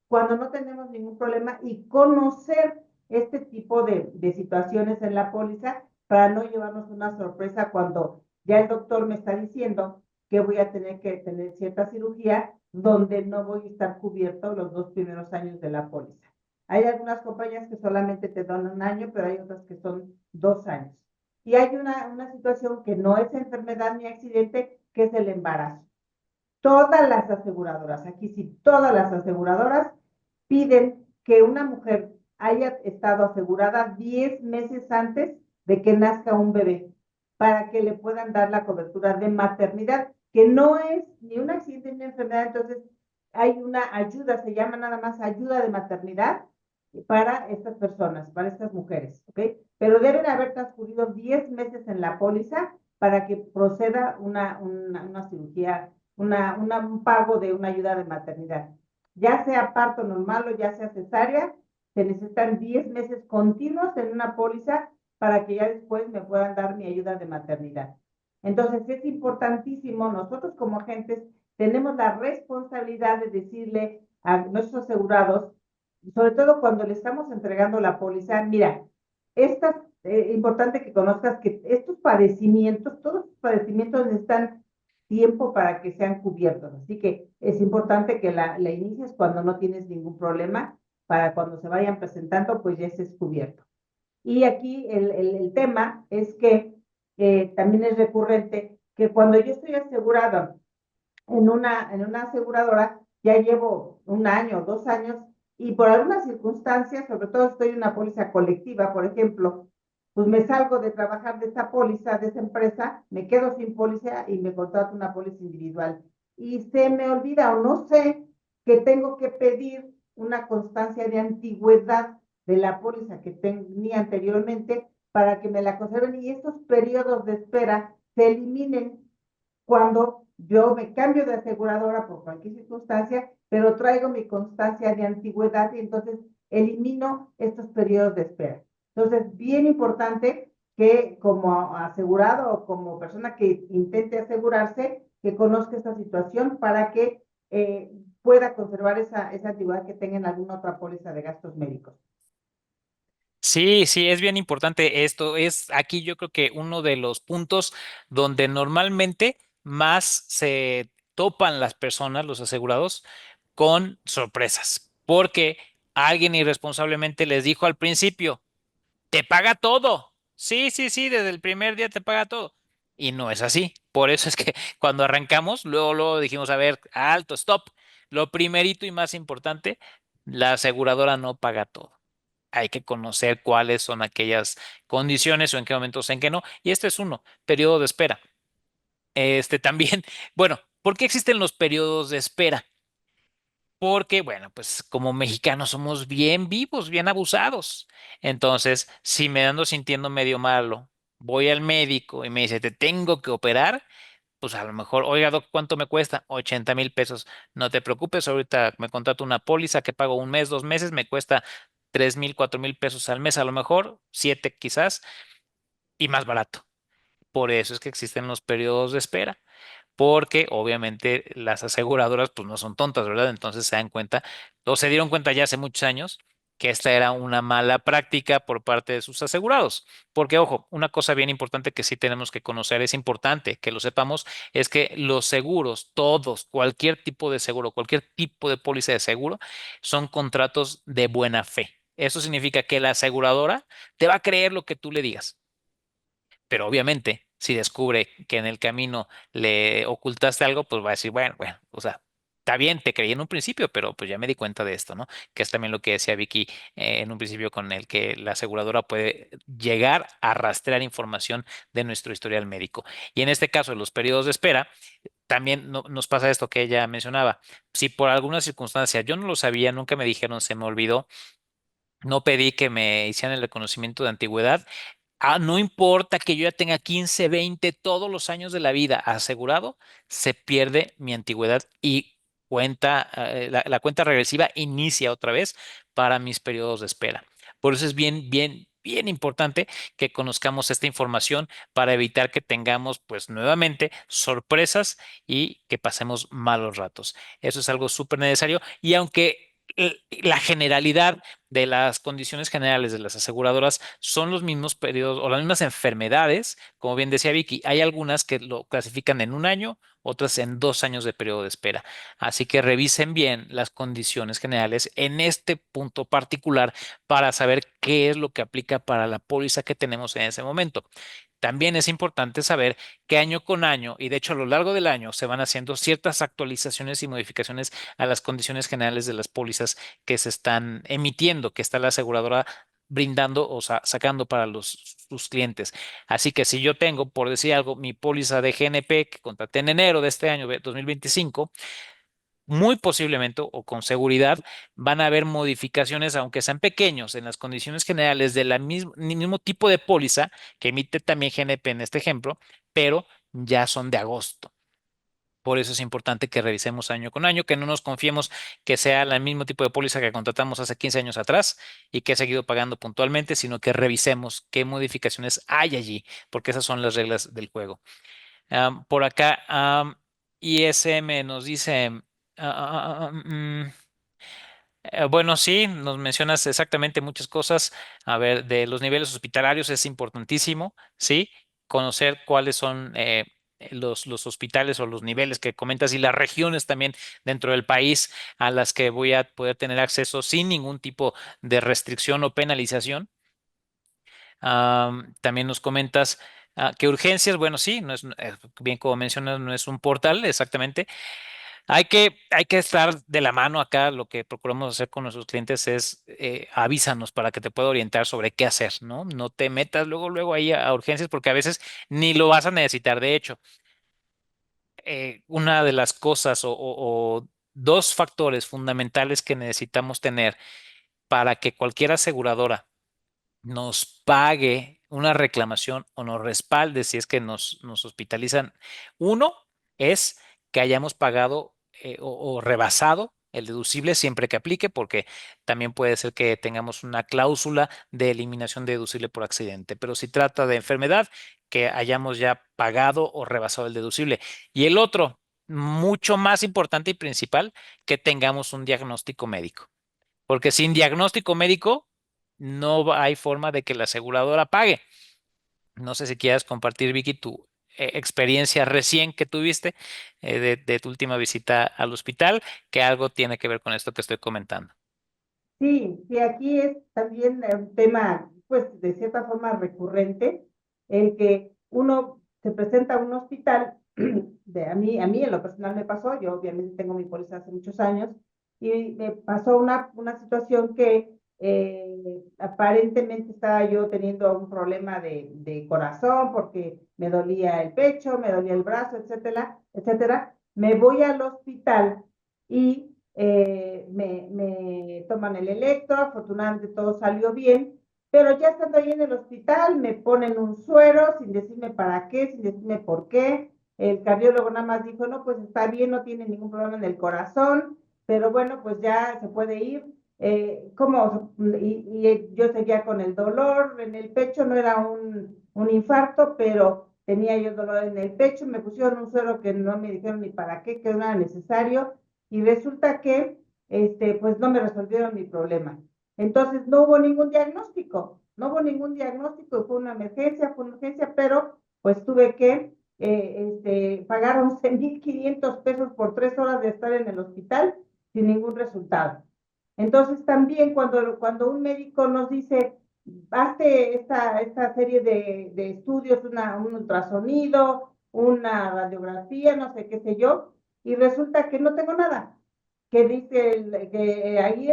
S2: cuando no tenemos ningún problema y conocer este tipo de situaciones en la póliza para no llevarnos una sorpresa cuando ya el doctor me está diciendo que voy a tener que tener cierta cirugía donde no voy a estar cubierto los 2 primeros años de la póliza. Hay algunas compañías que solamente te dan 1 año, pero hay otras que son 2 años. Y hay una situación que no es enfermedad ni accidente, que es el embarazo. Todas las aseguradoras, aquí sí, todas las aseguradoras piden que una mujer haya estado asegurada 10 meses antes de que nazca un bebé para que le puedan dar la cobertura de maternidad, que no es ni un accidente ni una enfermedad, entonces hay una ayuda, se llama nada más ayuda de maternidad para estas personas, para estas mujeres, ¿ok? Pero deben haber transcurrido 10 meses en la póliza para que proceda una cirugía, un pago de una ayuda de maternidad. Ya sea parto normal o ya sea cesárea, se necesitan 10 meses continuos en una póliza para que ya después me puedan dar mi ayuda de maternidad. Entonces es importantísimo, nosotros como agentes tenemos la responsabilidad de decirle a nuestros asegurados, sobre todo cuando le estamos entregando la póliza, mira, es importante que conozcas que estos padecimientos, todos los padecimientos necesitan tiempo para que sean cubiertos. Así que es importante que la inicies cuando no tienes ningún problema, para cuando se vayan presentando, pues ya estés cubierto. Y aquí el tema es que también es recurrente que cuando yo estoy asegurado en una aseguradora, ya llevo 1 año, 2 años, y por algunas circunstancias, sobre todo estoy en una póliza colectiva, por ejemplo, pues me salgo de trabajar de esa póliza, de esa empresa, me quedo sin póliza y me contrato una póliza individual. Y se me olvida o no sé que tengo que pedir una constancia de antigüedad de la póliza que tenía anteriormente para que me la conserven y estos periodos de espera se eliminen cuando yo me cambio de aseguradora por cualquier circunstancia, pero traigo mi constancia de antigüedad y entonces elimino estos periodos de espera. Entonces, bien importante que como asegurado o como persona que intente asegurarse, que conozca esta situación para que pueda conservar esa antigüedad que tenga en alguna otra póliza de gastos médicos.
S1: Sí, sí, es bien importante esto. Es aquí yo creo que uno de los puntos donde normalmente más se topan las personas, los asegurados, con sorpresas, porque alguien irresponsablemente les dijo al principio, te paga todo. Sí, sí, sí, desde el primer día te paga todo. Y no es así. Por eso es que cuando arrancamos, luego dijimos, a ver, alto, stop. Lo primerito y más importante, la aseguradora no paga todo. Hay que conocer cuáles son aquellas condiciones o en qué momentos en qué no. Y este es uno, periodo de espera. Este también, bueno, ¿por qué existen los periodos de espera? Porque, bueno, pues como mexicanos somos bien vivos, bien abusados. Entonces, si me ando sintiendo medio malo, voy al médico y me dice, te tengo que operar, pues a lo mejor, oiga, doc, ¿cuánto me cuesta? 80,000 pesos. No te preocupes, ahorita me contrato una póliza que pago un mes, 2 meses, me cuesta 3,000, 4,000 pesos al mes, a lo mejor, 7 quizás, y más barato. Por eso es que existen los periodos de espera, porque obviamente las aseguradoras pues no son tontas, ¿verdad? Entonces se dan cuenta, o se dieron cuenta ya hace muchos años que esta era una mala práctica por parte de sus asegurados. Porque, ojo, una cosa bien importante que sí tenemos que conocer, es importante que lo sepamos, es que los seguros, todos, cualquier tipo de seguro, cualquier tipo de póliza de seguro, son contratos de buena fe. Eso significa que la aseguradora te va a creer lo que tú le digas. Pero obviamente, si descubre que en el camino le ocultaste algo, pues va a decir, bueno, bueno, o sea, está bien, te creí en un principio, pero pues ya me di cuenta de esto, ¿no? Que es también lo que decía Vicky en un principio con el que la aseguradora puede llegar a rastrear información de nuestro historial médico. Y en este caso, de los periodos de espera, también nos pasa esto que ella mencionaba. Si por alguna circunstancia yo no lo sabía, nunca me dijeron, se me olvidó, no pedí que me hicieran el reconocimiento de antigüedad, No importa que yo ya tenga 15, 20, todos los años de la vida asegurado, se pierde mi antigüedad y la cuenta regresiva inicia otra vez para mis periodos de espera. Por eso es bien, bien, bien importante que conozcamos esta información para evitar que tengamos, pues, nuevamente sorpresas y que pasemos malos ratos. Eso es algo súper necesario y aunque la generalidad de las condiciones generales de las aseguradoras son los mismos periodos o las mismas enfermedades, como bien decía Vicky, hay algunas que lo clasifican en un año, otras en 2 años de periodo de espera. Así que revisen bien las condiciones generales en este punto particular para saber qué es lo que aplica para la póliza que tenemos en ese momento. También es importante saber que año con año, y de hecho a lo largo del año, se van haciendo ciertas actualizaciones y modificaciones a las condiciones generales de las pólizas que se están emitiendo, que está la aseguradora brindando o sacando para sus clientes. Así que si yo tengo, por decir algo, mi póliza de GNP que contraté en enero de este año 2025, muy posiblemente o con seguridad van a haber modificaciones, aunque sean pequeños, en las condiciones generales de la mismo tipo de póliza que emite también GNP en este ejemplo, pero ya son de agosto. Por eso es importante que revisemos año con año, que no nos confiemos que sea el mismo tipo de póliza que contratamos hace 15 años atrás y que he seguido pagando puntualmente, sino que revisemos qué modificaciones hay allí, porque esas son las reglas del juego. Por acá, ISM nos dice, bueno, sí, nos mencionas exactamente muchas cosas. A ver, de los niveles hospitalarios es importantísimo, ¿sí? Conocer cuáles son los hospitales o los niveles que comentas y las regiones también dentro del país a las que voy a poder tener acceso sin ningún tipo de restricción o penalización. También nos comentas que urgencias, bueno, sí, no es, bien como mencionas, no es un portal exactamente. Hay que estar de la mano acá. Lo que procuramos hacer con nuestros clientes es avísanos para que te pueda orientar sobre qué hacer, ¿no? No te metas luego, luego ahí a urgencias porque a veces ni lo vas a necesitar. De hecho, una de las cosas o dos factores fundamentales que necesitamos tener para que cualquier aseguradora nos pague una reclamación o nos respalde si es que nos hospitalizan. Uno es que hayamos pagado o rebasado el deducible siempre que aplique, porque también puede ser que tengamos una cláusula de eliminación de deducible por accidente. Pero si trata de enfermedad, que hayamos ya pagado o rebasado el deducible. Y el otro, mucho más importante y principal, que tengamos un diagnóstico médico. Porque sin diagnóstico médico no hay forma de que la aseguradora pague. No sé si quieras compartir, Vicky, tu experiencia recién que tuviste de tu última visita al hospital, que algo tiene que ver con esto que estoy comentando.
S2: Sí, sí, aquí es también un tema, pues, de cierta forma recurrente, el que uno se presenta a un hospital, a mí en lo personal me pasó, yo obviamente tengo mi póliza hace muchos años, y me pasó una situación que aparentemente estaba yo teniendo un problema de corazón porque me dolía el pecho, me dolía el brazo, etcétera, etcétera. Me voy al hospital y me toman el electro, afortunadamente todo salió bien, pero ya estando ahí en el hospital me ponen un suero sin decirme para qué, sin decirme por qué. El cardiólogo nada más dijo, no, pues está bien, no tiene ningún problema en el corazón, pero bueno, pues ya se puede ir. ¿Cómo? Y yo seguía con el dolor en el pecho, no era un infarto, pero tenía yo dolor en el pecho, me pusieron un suero que no me dijeron ni para qué, que no era necesario, y resulta que pues no me resolvieron mi problema. Entonces no hubo ningún diagnóstico, no hubo ningún diagnóstico, fue una urgencia, pero pues tuve que pagar 11,500 pesos por 3 horas de estar en el hospital sin ningún resultado. Entonces también cuando un médico nos dice, hazte esta serie de estudios, un ultrasonido, una radiografía, no sé qué sé yo, y resulta que no tengo nada, que dice que ahí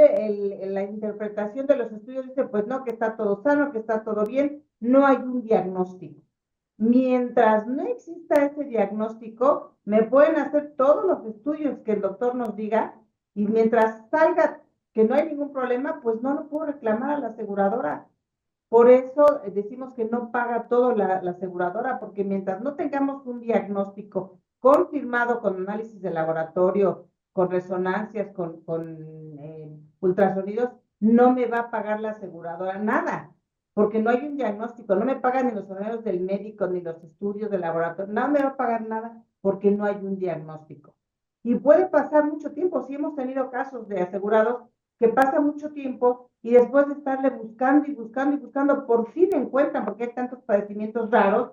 S2: la interpretación de los estudios dice, pues no, que está todo sano, que está todo bien, no hay un diagnóstico. Mientras no exista ese diagnóstico, me pueden hacer todos los estudios que el doctor nos diga y mientras salga que no hay ningún problema, pues no lo puedo reclamar a la aseguradora Por eso decimos que no paga todo la aseguradora, porque mientras no tengamos un diagnóstico confirmado con análisis de laboratorio, con resonancias, ultrasonidos, no me va a pagar la aseguradora nada, porque no hay un diagnóstico, no me pagan ni los honorarios del médico, ni los estudios de laboratorio, no me va a pagar nada porque no hay un diagnóstico. Y puede pasar mucho tiempo, sí hemos tenido casos de asegurados que pasa mucho tiempo y después de estarle buscando y buscando y buscando, por fin encuentran, porque hay tantos padecimientos raros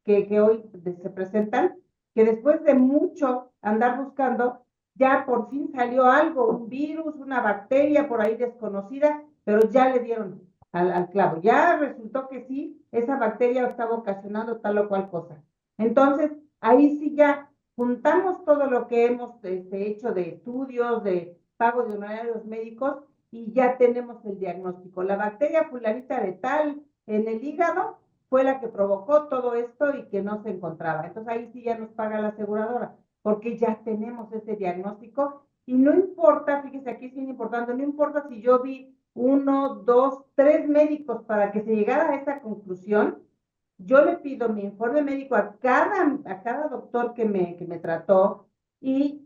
S2: que hoy se presentan, que después de mucho andar buscando, ya por fin salió algo, un virus, una bacteria por ahí desconocida, pero ya le dieron al clavo. Ya resultó que sí, esa bacteria estaba ocasionando tal o cual cosa. Entonces, ahí sí ya juntamos todo lo que hemos hecho de estudios, de pago de honorarios médicos y ya tenemos el diagnóstico. La bacteria fulanita de tal en el hígado fue la que provocó todo esto y que no se encontraba. Entonces ahí sí ya nos paga la aseguradora, porque ya tenemos ese diagnóstico y no importa, fíjese, aquí es bien importante, no importa si yo vi uno, dos, tres médicos para que se llegara a esa conclusión, yo le pido mi informe médico a cada doctor que me trató y,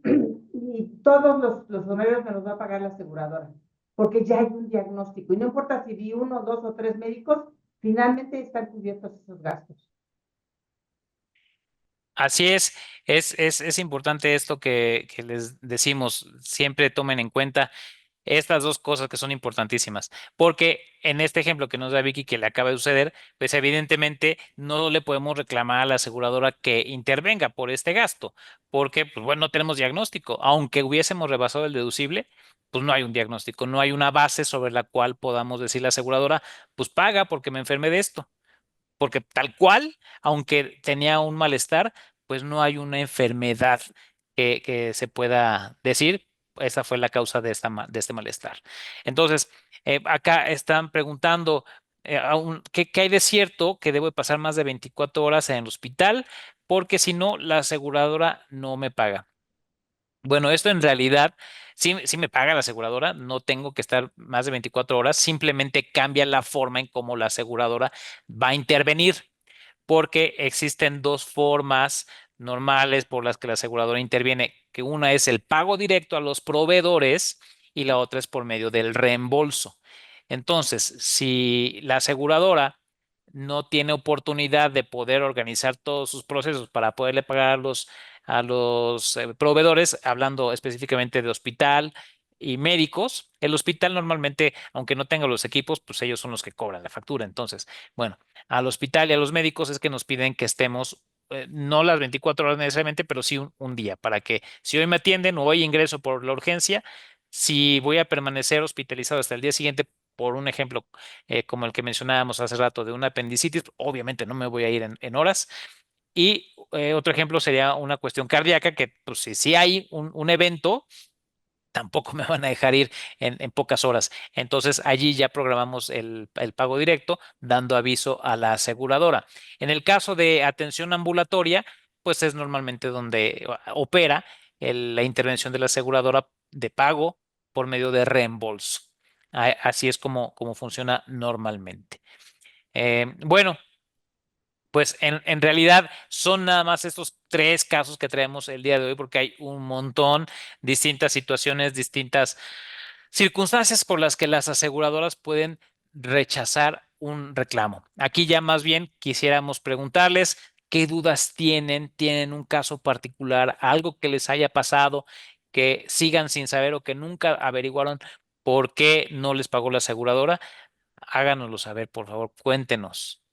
S2: y todos los honorarios me los va a pagar la aseguradora, porque ya hay un diagnóstico. Y no importa si vi uno, dos o tres médicos, finalmente están cubiertos esos gastos.
S1: Así es importante esto que les decimos, siempre tomen en cuenta estas dos cosas que son importantísimas, porque en este ejemplo que nos da Vicky que le acaba de suceder, pues evidentemente no le podemos reclamar a la aseguradora que intervenga por este gasto, porque pues bueno, no tenemos diagnóstico, aunque hubiésemos rebasado el deducible, pues no hay un diagnóstico, no hay una base sobre la cual podamos decir la aseguradora, pues paga porque me enfermé de esto porque tal cual, aunque tenía un malestar, pues no hay una enfermedad que se pueda decir, esa fue la causa de, de este malestar. Entonces, acá están preguntando, ¿qué hay de cierto que debo de pasar más de 24 horas en el hospital? Porque si no, la aseguradora no me paga. Bueno, esto en realidad sí me paga la aseguradora, no tengo que estar más de 24 horas, simplemente cambia la forma en cómo la aseguradora va a intervenir porque existen dos formas normales por las que la aseguradora interviene, que una es el pago directo a los proveedores y la otra es por medio del reembolso. Entonces, si la aseguradora no tiene oportunidad de poder organizar todos sus procesos para poderle pagar a los proveedores, hablando específicamente de hospital y médicos, el hospital normalmente, aunque no tenga los equipos, pues ellos son los que cobran la factura. Entonces, bueno, al hospital y a los médicos es que nos piden que estemos, no las 24 horas necesariamente, pero sí un día, para que si hoy me atienden o hoy ingreso por la urgencia, si voy a permanecer hospitalizado hasta el día siguiente, por un ejemplo, como el que mencionábamos hace rato de una apendicitis, obviamente no me voy a ir en horas. Y otro ejemplo sería una cuestión cardíaca, que pues, si hay un evento, tampoco me van a dejar ir en pocas horas. Entonces allí ya programamos el pago directo, dando aviso a la aseguradora. En el caso de atención ambulatoria, pues es normalmente donde opera la intervención de la aseguradora de pago por medio de reembolso. Así es como funciona normalmente. Bueno. Pues en realidad son nada más estos tres casos que traemos el día de hoy porque hay un montón, distintas situaciones, distintas circunstancias por las que las aseguradoras pueden rechazar un reclamo. Aquí ya más bien quisiéramos preguntarles qué dudas tienen un caso particular, algo que les haya pasado, que sigan sin saber o que nunca averiguaron por qué no les pagó la aseguradora. Háganoslo saber, por favor, cuéntenos.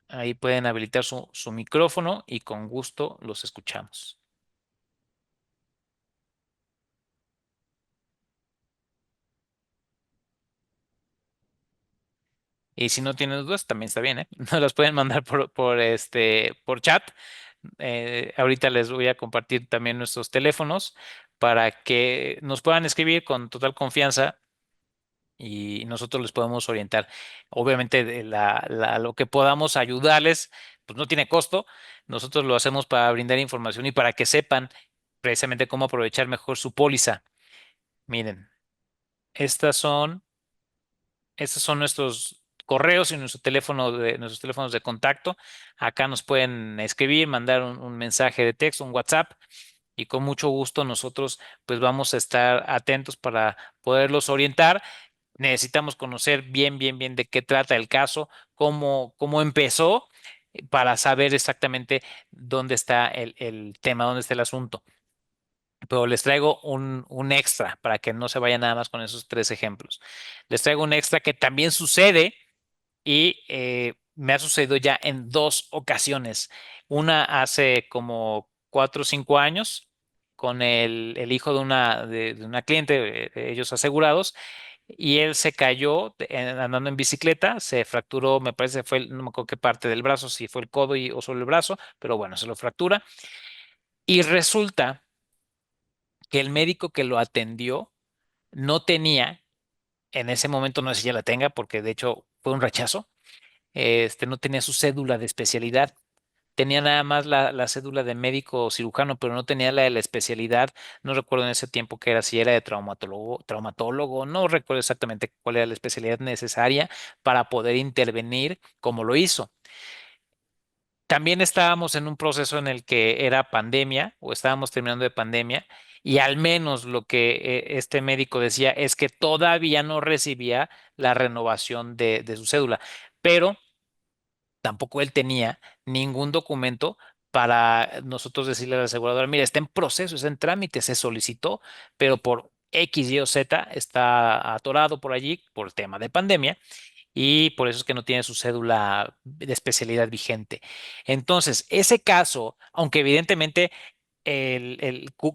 S1: Ahí pueden habilitar su micrófono y con gusto los escuchamos. Y si no tienen dudas, también está bien, ¿eh? Nos las pueden mandar por chat. Ahorita les voy a compartir también nuestros teléfonos para que nos puedan escribir con total confianza y nosotros les podemos orientar. Obviamente, lo que podamos ayudarles, pues no tiene costo. Nosotros lo hacemos para brindar información y para que sepan precisamente cómo aprovechar mejor su póliza. Miren, estas son, estos son nuestros correos y nuestros teléfonos de contacto. Acá nos pueden escribir, mandar un mensaje de texto, un WhatsApp, y con mucho gusto nosotros pues vamos a estar atentos para poderlos orientar. Necesitamos conocer bien de qué trata el caso, cómo empezó, para saber exactamente dónde está el tema, dónde está el asunto. Pero les traigo un extra para que no se vaya nada más con esos tres ejemplos. Les traigo un extra que también sucede y me ha sucedido ya en dos ocasiones. Una hace como 4 o 5 años con el hijo de una cliente, ellos asegurados, y él se cayó andando en bicicleta, se fracturó, me parece fue, no me acuerdo qué parte del brazo, si fue el codo o solo el brazo, pero bueno, se lo fractura. Y resulta que el médico que lo atendió no tenía, en ese momento no sé si ya la tenga, porque de hecho fue un rechazo, no tenía su cédula de especialidad. Tenía nada más la cédula de médico cirujano, pero no tenía la de la especialidad. No recuerdo en ese tiempo que era, si era de traumatólogo, no recuerdo exactamente cuál era la especialidad necesaria para poder intervenir como lo hizo. También estábamos en un proceso en el que era pandemia o estábamos terminando de pandemia, y al menos lo que este médico decía es que todavía no recibía la renovación de su cédula, pero tampoco él tenía ningún documento para nosotros decirle a la aseguradora: mira, está en proceso, está en trámite, se solicitó, pero por X, Y o Z está atorado por allí por el tema de pandemia, y por eso es que no tiene su cédula de especialidad vigente. Entonces, ese caso, aunque evidentemente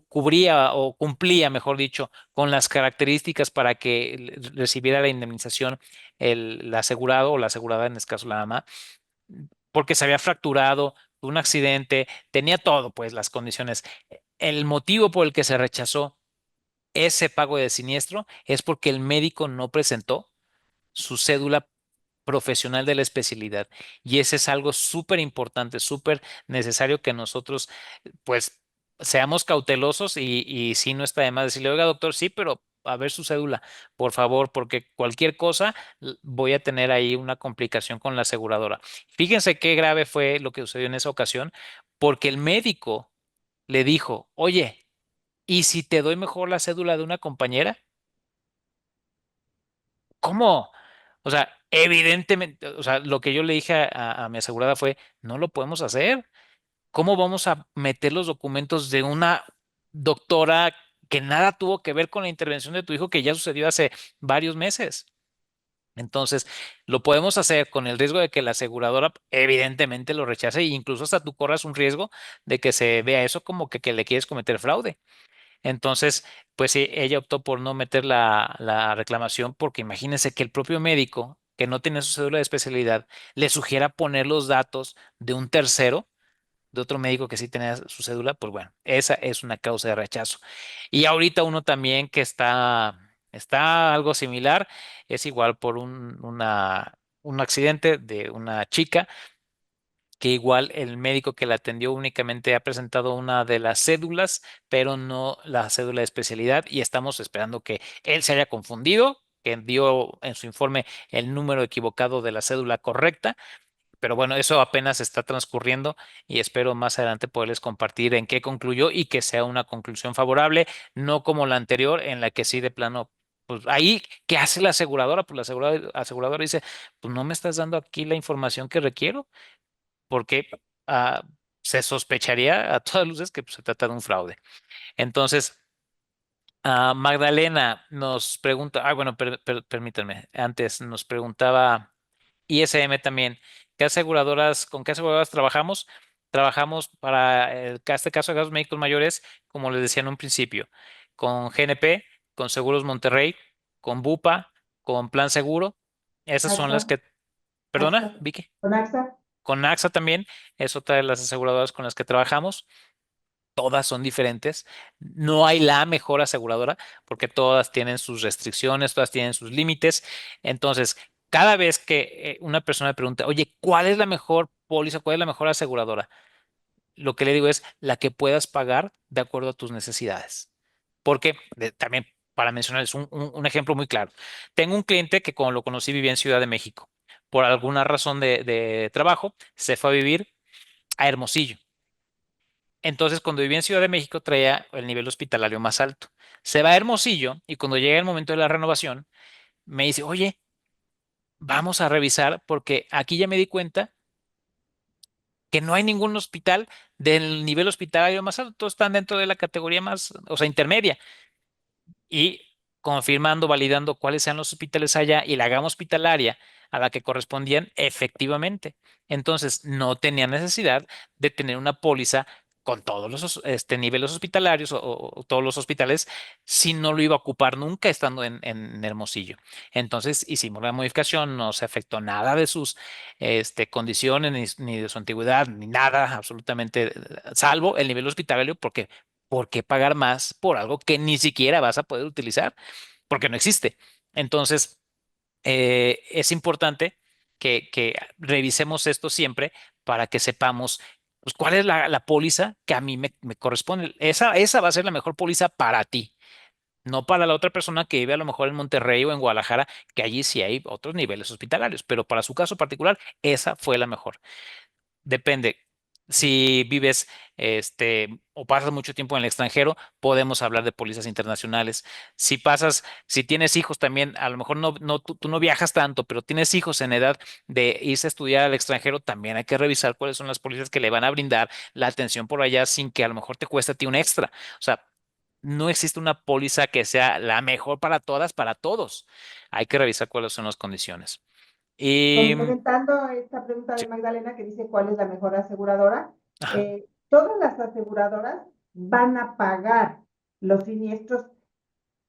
S1: cubría o cumplía, mejor dicho, con las características para que recibiera la indemnización el asegurado o la asegurada, en este caso la mamá, porque se había fracturado, un accidente, tenía todo, pues las condiciones. El motivo por el que se rechazó ese pago de siniestro es porque el médico no presentó su cédula profesional de la especialidad. Y ese es algo súper importante, súper necesario que nosotros, pues, seamos cautelosos, y si no está de más decirle: oiga, doctor, sí, pero a ver su cédula, por favor, porque cualquier cosa voy a tener ahí una complicación con la aseguradora. Fíjense qué grave fue lo que sucedió en esa ocasión, porque el médico le dijo: oye, ¿y si te doy mejor la cédula de una compañera? ¿Cómo? O sea, evidentemente, o sea, lo que yo le dije a mi asegurada fue: no lo podemos hacer. ¿Cómo vamos a meter los documentos de una doctora que nada tuvo que ver con la intervención de tu hijo, que ya sucedió hace varios meses? Entonces, lo podemos hacer con el riesgo de que la aseguradora evidentemente lo rechace, e incluso hasta tú corras un riesgo de que se vea eso como que le quieres cometer fraude. Entonces, pues sí, ella optó por no meter la reclamación, porque imagínense que el propio médico, que no tiene su cédula de especialidad, le sugiera poner los datos de un tercero, de otro médico que sí tenía su cédula. Pues bueno, esa es una causa de rechazo. Y ahorita uno también que está algo similar, es igual por un accidente de una chica, que igual el médico que la atendió únicamente ha presentado una de las cédulas, pero no la cédula de especialidad, y estamos esperando que él se haya confundido, que dio en su informe el número equivocado de la cédula correcta. Pero bueno, eso apenas está transcurriendo, y espero más adelante poderles compartir en qué concluyó y que sea una conclusión favorable, no como la anterior en la que sí de plano. Pues ahí, ¿qué hace la aseguradora? Pues la aseguradora dice: pues no me estás dando aquí la información que requiero, porque ah, se sospecharía a todas luces que pues, se trata de un fraude. Entonces, Magdalena nos pregunta, bueno, permítanme, antes nos preguntaba ISM también: con qué aseguradoras trabajamos? Trabajamos para este caso de gastos médicos mayores, como les decía en un principio, con GNP, con Seguros Monterrey, con Bupa, con Plan Seguro. Esas son
S2: AXA,
S1: las que, perdona,
S2: AXA,
S1: Vicky.
S2: con AXA.
S1: Con AXA también es otra de las aseguradoras con las que trabajamos. Todas son diferentes. No hay la mejor aseguradora, porque todas tienen sus restricciones, todas tienen sus límites. Entonces, cada vez que una persona me pregunta: oye, ¿cuál es la mejor póliza? ¿Cuál es la mejor aseguradora? lo que le digo es la que puedas pagar de acuerdo a tus necesidades. Porque también, para mencionarles un ejemplo muy claro, tengo un cliente que cuando lo conocí vivía en Ciudad de México. Por alguna razón de trabajo, se fue a vivir a Hermosillo. Entonces, cuando vivía en Ciudad de México, traía el nivel hospitalario más alto. Se va a Hermosillo y cuando llega el momento de la renovación, me dice, oye, vamos a revisar porque aquí ya me di cuenta que no hay ningún hospital del nivel hospitalario más alto, todos están dentro de la categoría más, o sea, intermedia. Y confirmando, validando cuáles sean los hospitales allá y la gama hospitalaria a la que correspondían efectivamente. Entonces, no tenía necesidad de tener una póliza con todos los niveles hospitalarios o todos los hospitales si no lo iba a ocupar nunca estando en Hermosillo. Entonces, hicimos la modificación, no se afectó nada de sus condiciones, ni de su antigüedad, ni nada, absolutamente, salvo el nivel hospitalario, porque ¿por qué pagar más por algo que ni siquiera vas a poder utilizar? Porque no existe. Entonces, es importante que revisemos esto siempre para que sepamos pues, cuál es la póliza que a mí me corresponde. Esa va a ser la mejor póliza para ti. No para la otra persona que vive a lo mejor en Monterrey o en Guadalajara, que allí sí hay otros niveles hospitalarios, pero para su caso particular, esa fue la mejor. Depende. Si vives o pasas mucho tiempo en el extranjero, podemos hablar de pólizas internacionales. Si tienes hijos también, a lo mejor tú no viajas tanto, pero tienes hijos en edad de irse a estudiar al extranjero, también hay que revisar cuáles son las pólizas que le van a brindar la atención por allá sin que a lo mejor te cueste a ti un extra. O sea, no existe una póliza que sea la mejor para todas, para todos. Hay que revisar cuáles son las condiciones. Y
S2: Complementando esta pregunta de
S1: sí,
S2: Magdalena que dice cuál es la mejor aseguradora,
S1: ajá.
S2: todas las aseguradoras van a pagar los siniestros.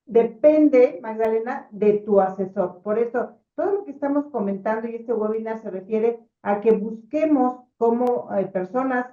S2: Depende, Magdalena, de tu asesor. Por eso, todo lo que estamos comentando y este webinar se refiere a que busquemos como personas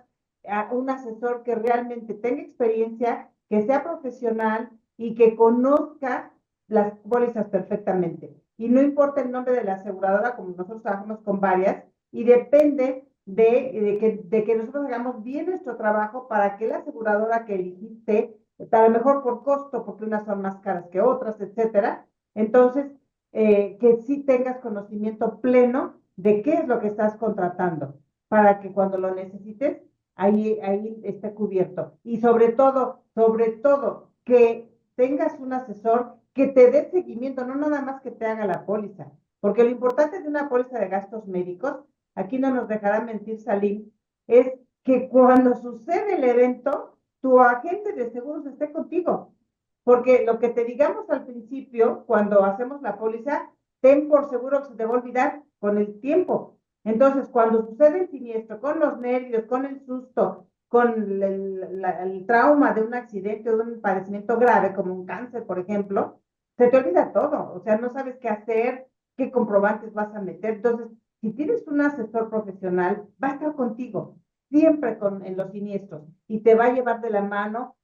S2: a un asesor que realmente tenga experiencia, que sea profesional y que conozca las pólizas perfectamente. Y no importa el nombre de la aseguradora, como nosotros trabajamos con varias, y depende de que nosotros hagamos bien nuestro trabajo para que la aseguradora que elegiste a lo mejor por costo, porque unas son más caras que otras, etcétera. Entonces, que sí tengas conocimiento pleno de qué es lo que estás contratando, para que cuando lo necesites, ahí esté cubierto. Y sobre todo, que tengas un asesor que te dé seguimiento, no nada más que te haga la póliza, porque lo importante de una póliza de gastos médicos, aquí no nos dejará mentir Salim, es que cuando sucede el evento, tu agente de seguros esté contigo. Porque lo que te digamos al principio, cuando hacemos la póliza, ten por seguro que se te va a olvidar con el tiempo. Entonces, cuando sucede el siniestro, con los nervios, con el susto, con el trauma de un accidente o de un padecimiento grave, como un cáncer, por ejemplo, se te olvida todo. O sea, no sabes qué hacer, qué comprobantes vas a meter. Entonces, si tienes un asesor profesional, va a estar contigo siempre en los siniestros y te va a llevar de la mano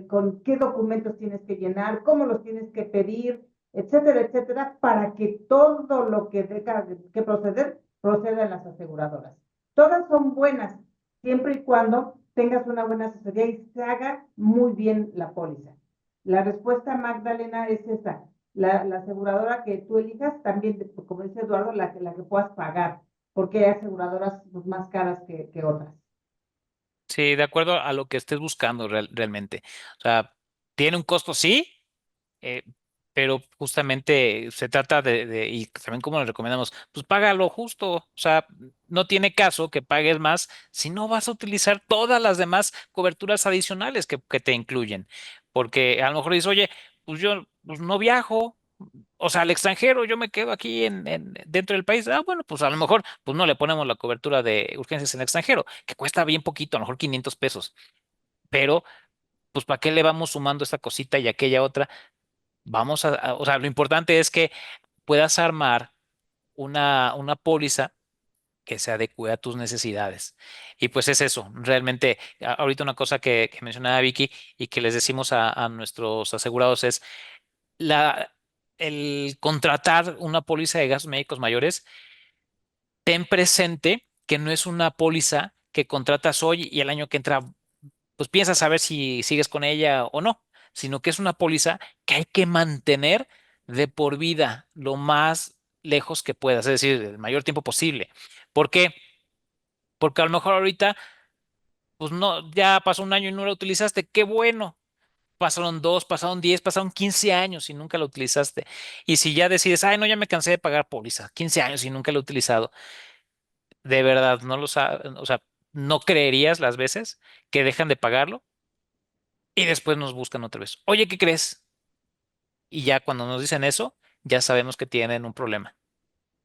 S2: con qué documentos tienes que llenar, cómo los tienes que pedir, etcétera, etcétera, para que todo lo que tenga que proceda en las aseguradoras. Todas son buenas, siempre y cuando tengas una buena asesoría y se haga muy bien la póliza. La respuesta, Magdalena, es esa. La aseguradora que tú elijas, también, como dice Eduardo, la que puedas pagar, porque hay aseguradoras pues, más caras que otras.
S1: Sí, de acuerdo a lo que estés buscando realmente. O sea, tiene un costo, sí, eh, pero justamente se trata y también como le recomendamos, pues paga lo justo. O sea, no tiene caso que pagues más si no vas a utilizar todas las demás coberturas adicionales que te incluyen. Porque a lo mejor dices, oye, pues yo pues no viajo. O sea, al extranjero, yo me quedo aquí dentro del país. Ah, bueno, pues a lo mejor pues no le ponemos la cobertura de urgencias en el extranjero, que cuesta bien poquito, a lo mejor 500 pesos. Pero, pues, ¿para qué le vamos sumando esta cosita y aquella otra? O sea, lo importante es que puedas armar una póliza que se adecue a tus necesidades. Y pues es eso, realmente, ahorita una cosa que mencionaba Vicky y que les decimos a nuestros asegurados es la, el contratar una póliza de gastos médicos mayores. Ten presente que no es una póliza que contratas hoy y el año que entra, pues piensas saber si sigues con ella o no, sino que es una póliza que hay que mantener de por vida lo más lejos que puedas, es decir, el mayor tiempo posible. ¿Por qué? Porque a lo mejor ahorita, pues no, ya pasó un año y no la utilizaste, qué bueno. Pasaron 2, pasaron 10, pasaron 15 años y nunca la utilizaste. Y si ya decides, ay, no, ya me cansé de pagar póliza, 15 años y nunca la he utilizado, de verdad, no lo sabes, o sea, no creerías las veces que dejan de pagarlo y después nos buscan otra vez. Oye, ¿qué crees? Y ya cuando nos dicen eso, ya sabemos que tienen un problema.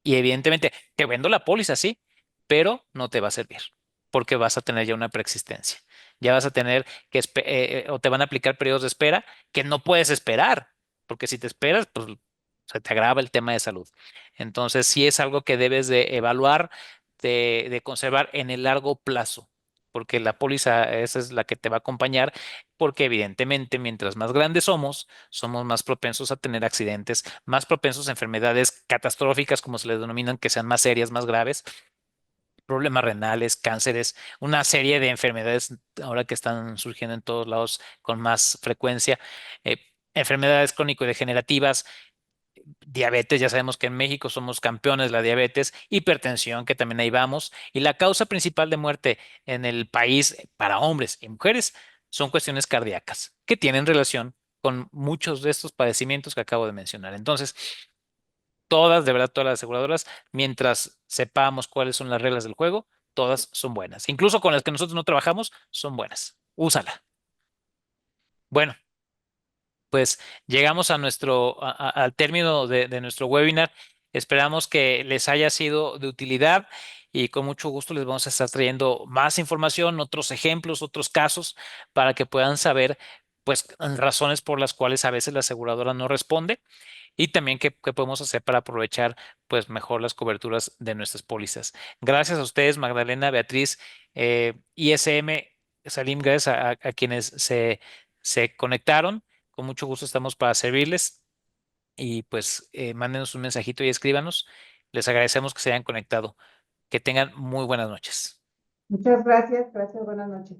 S1: Y evidentemente, te vendo la póliza, sí, pero no te va a servir porque vas a tener ya una preexistencia. Ya vas a tener que, o te van a aplicar periodos de espera que no puedes esperar, porque si te esperas, pues se te agrava el tema de salud. Entonces, sí es algo que debes de evaluar, de conservar en el largo plazo, porque la póliza esa es la que te va a acompañar, porque evidentemente, mientras más grandes somos más propensos a tener accidentes, más propensos a enfermedades catastróficas, como se les denominan, que sean más serias, más graves, problemas renales, cánceres, una serie de enfermedades ahora que están surgiendo en todos lados con más frecuencia, eh, enfermedades crónico-degenerativas, diabetes, ya sabemos que en México somos campeones de la diabetes, hipertensión, que también ahí vamos, y la causa principal de muerte en el país para hombres y mujeres son cuestiones cardíacas, que tienen relación con muchos de estos padecimientos que acabo de mencionar. Entonces, todas, de verdad, todas las aseguradoras, mientras sepamos cuáles son las reglas del juego, todas son buenas. Incluso con las que nosotros no trabajamos, son buenas. Úsala. Bueno, pues llegamos a al término de nuestro webinar. Esperamos que les haya sido de utilidad y con mucho gusto les vamos a estar trayendo más información, otros ejemplos, otros casos para que puedan saber, pues, razones por las cuales a veces la aseguradora no responde y también qué podemos hacer para aprovechar, pues, mejor las coberturas de nuestras pólizas. Gracias a ustedes, Magdalena, Beatriz, ISM, Salim, gracias a quienes se conectaron. Con mucho gusto estamos para servirles y pues mándenos un mensajito y escríbanos. Les agradecemos que se hayan conectado. Que tengan muy buenas noches.
S2: Muchas gracias, gracias, buenas noches.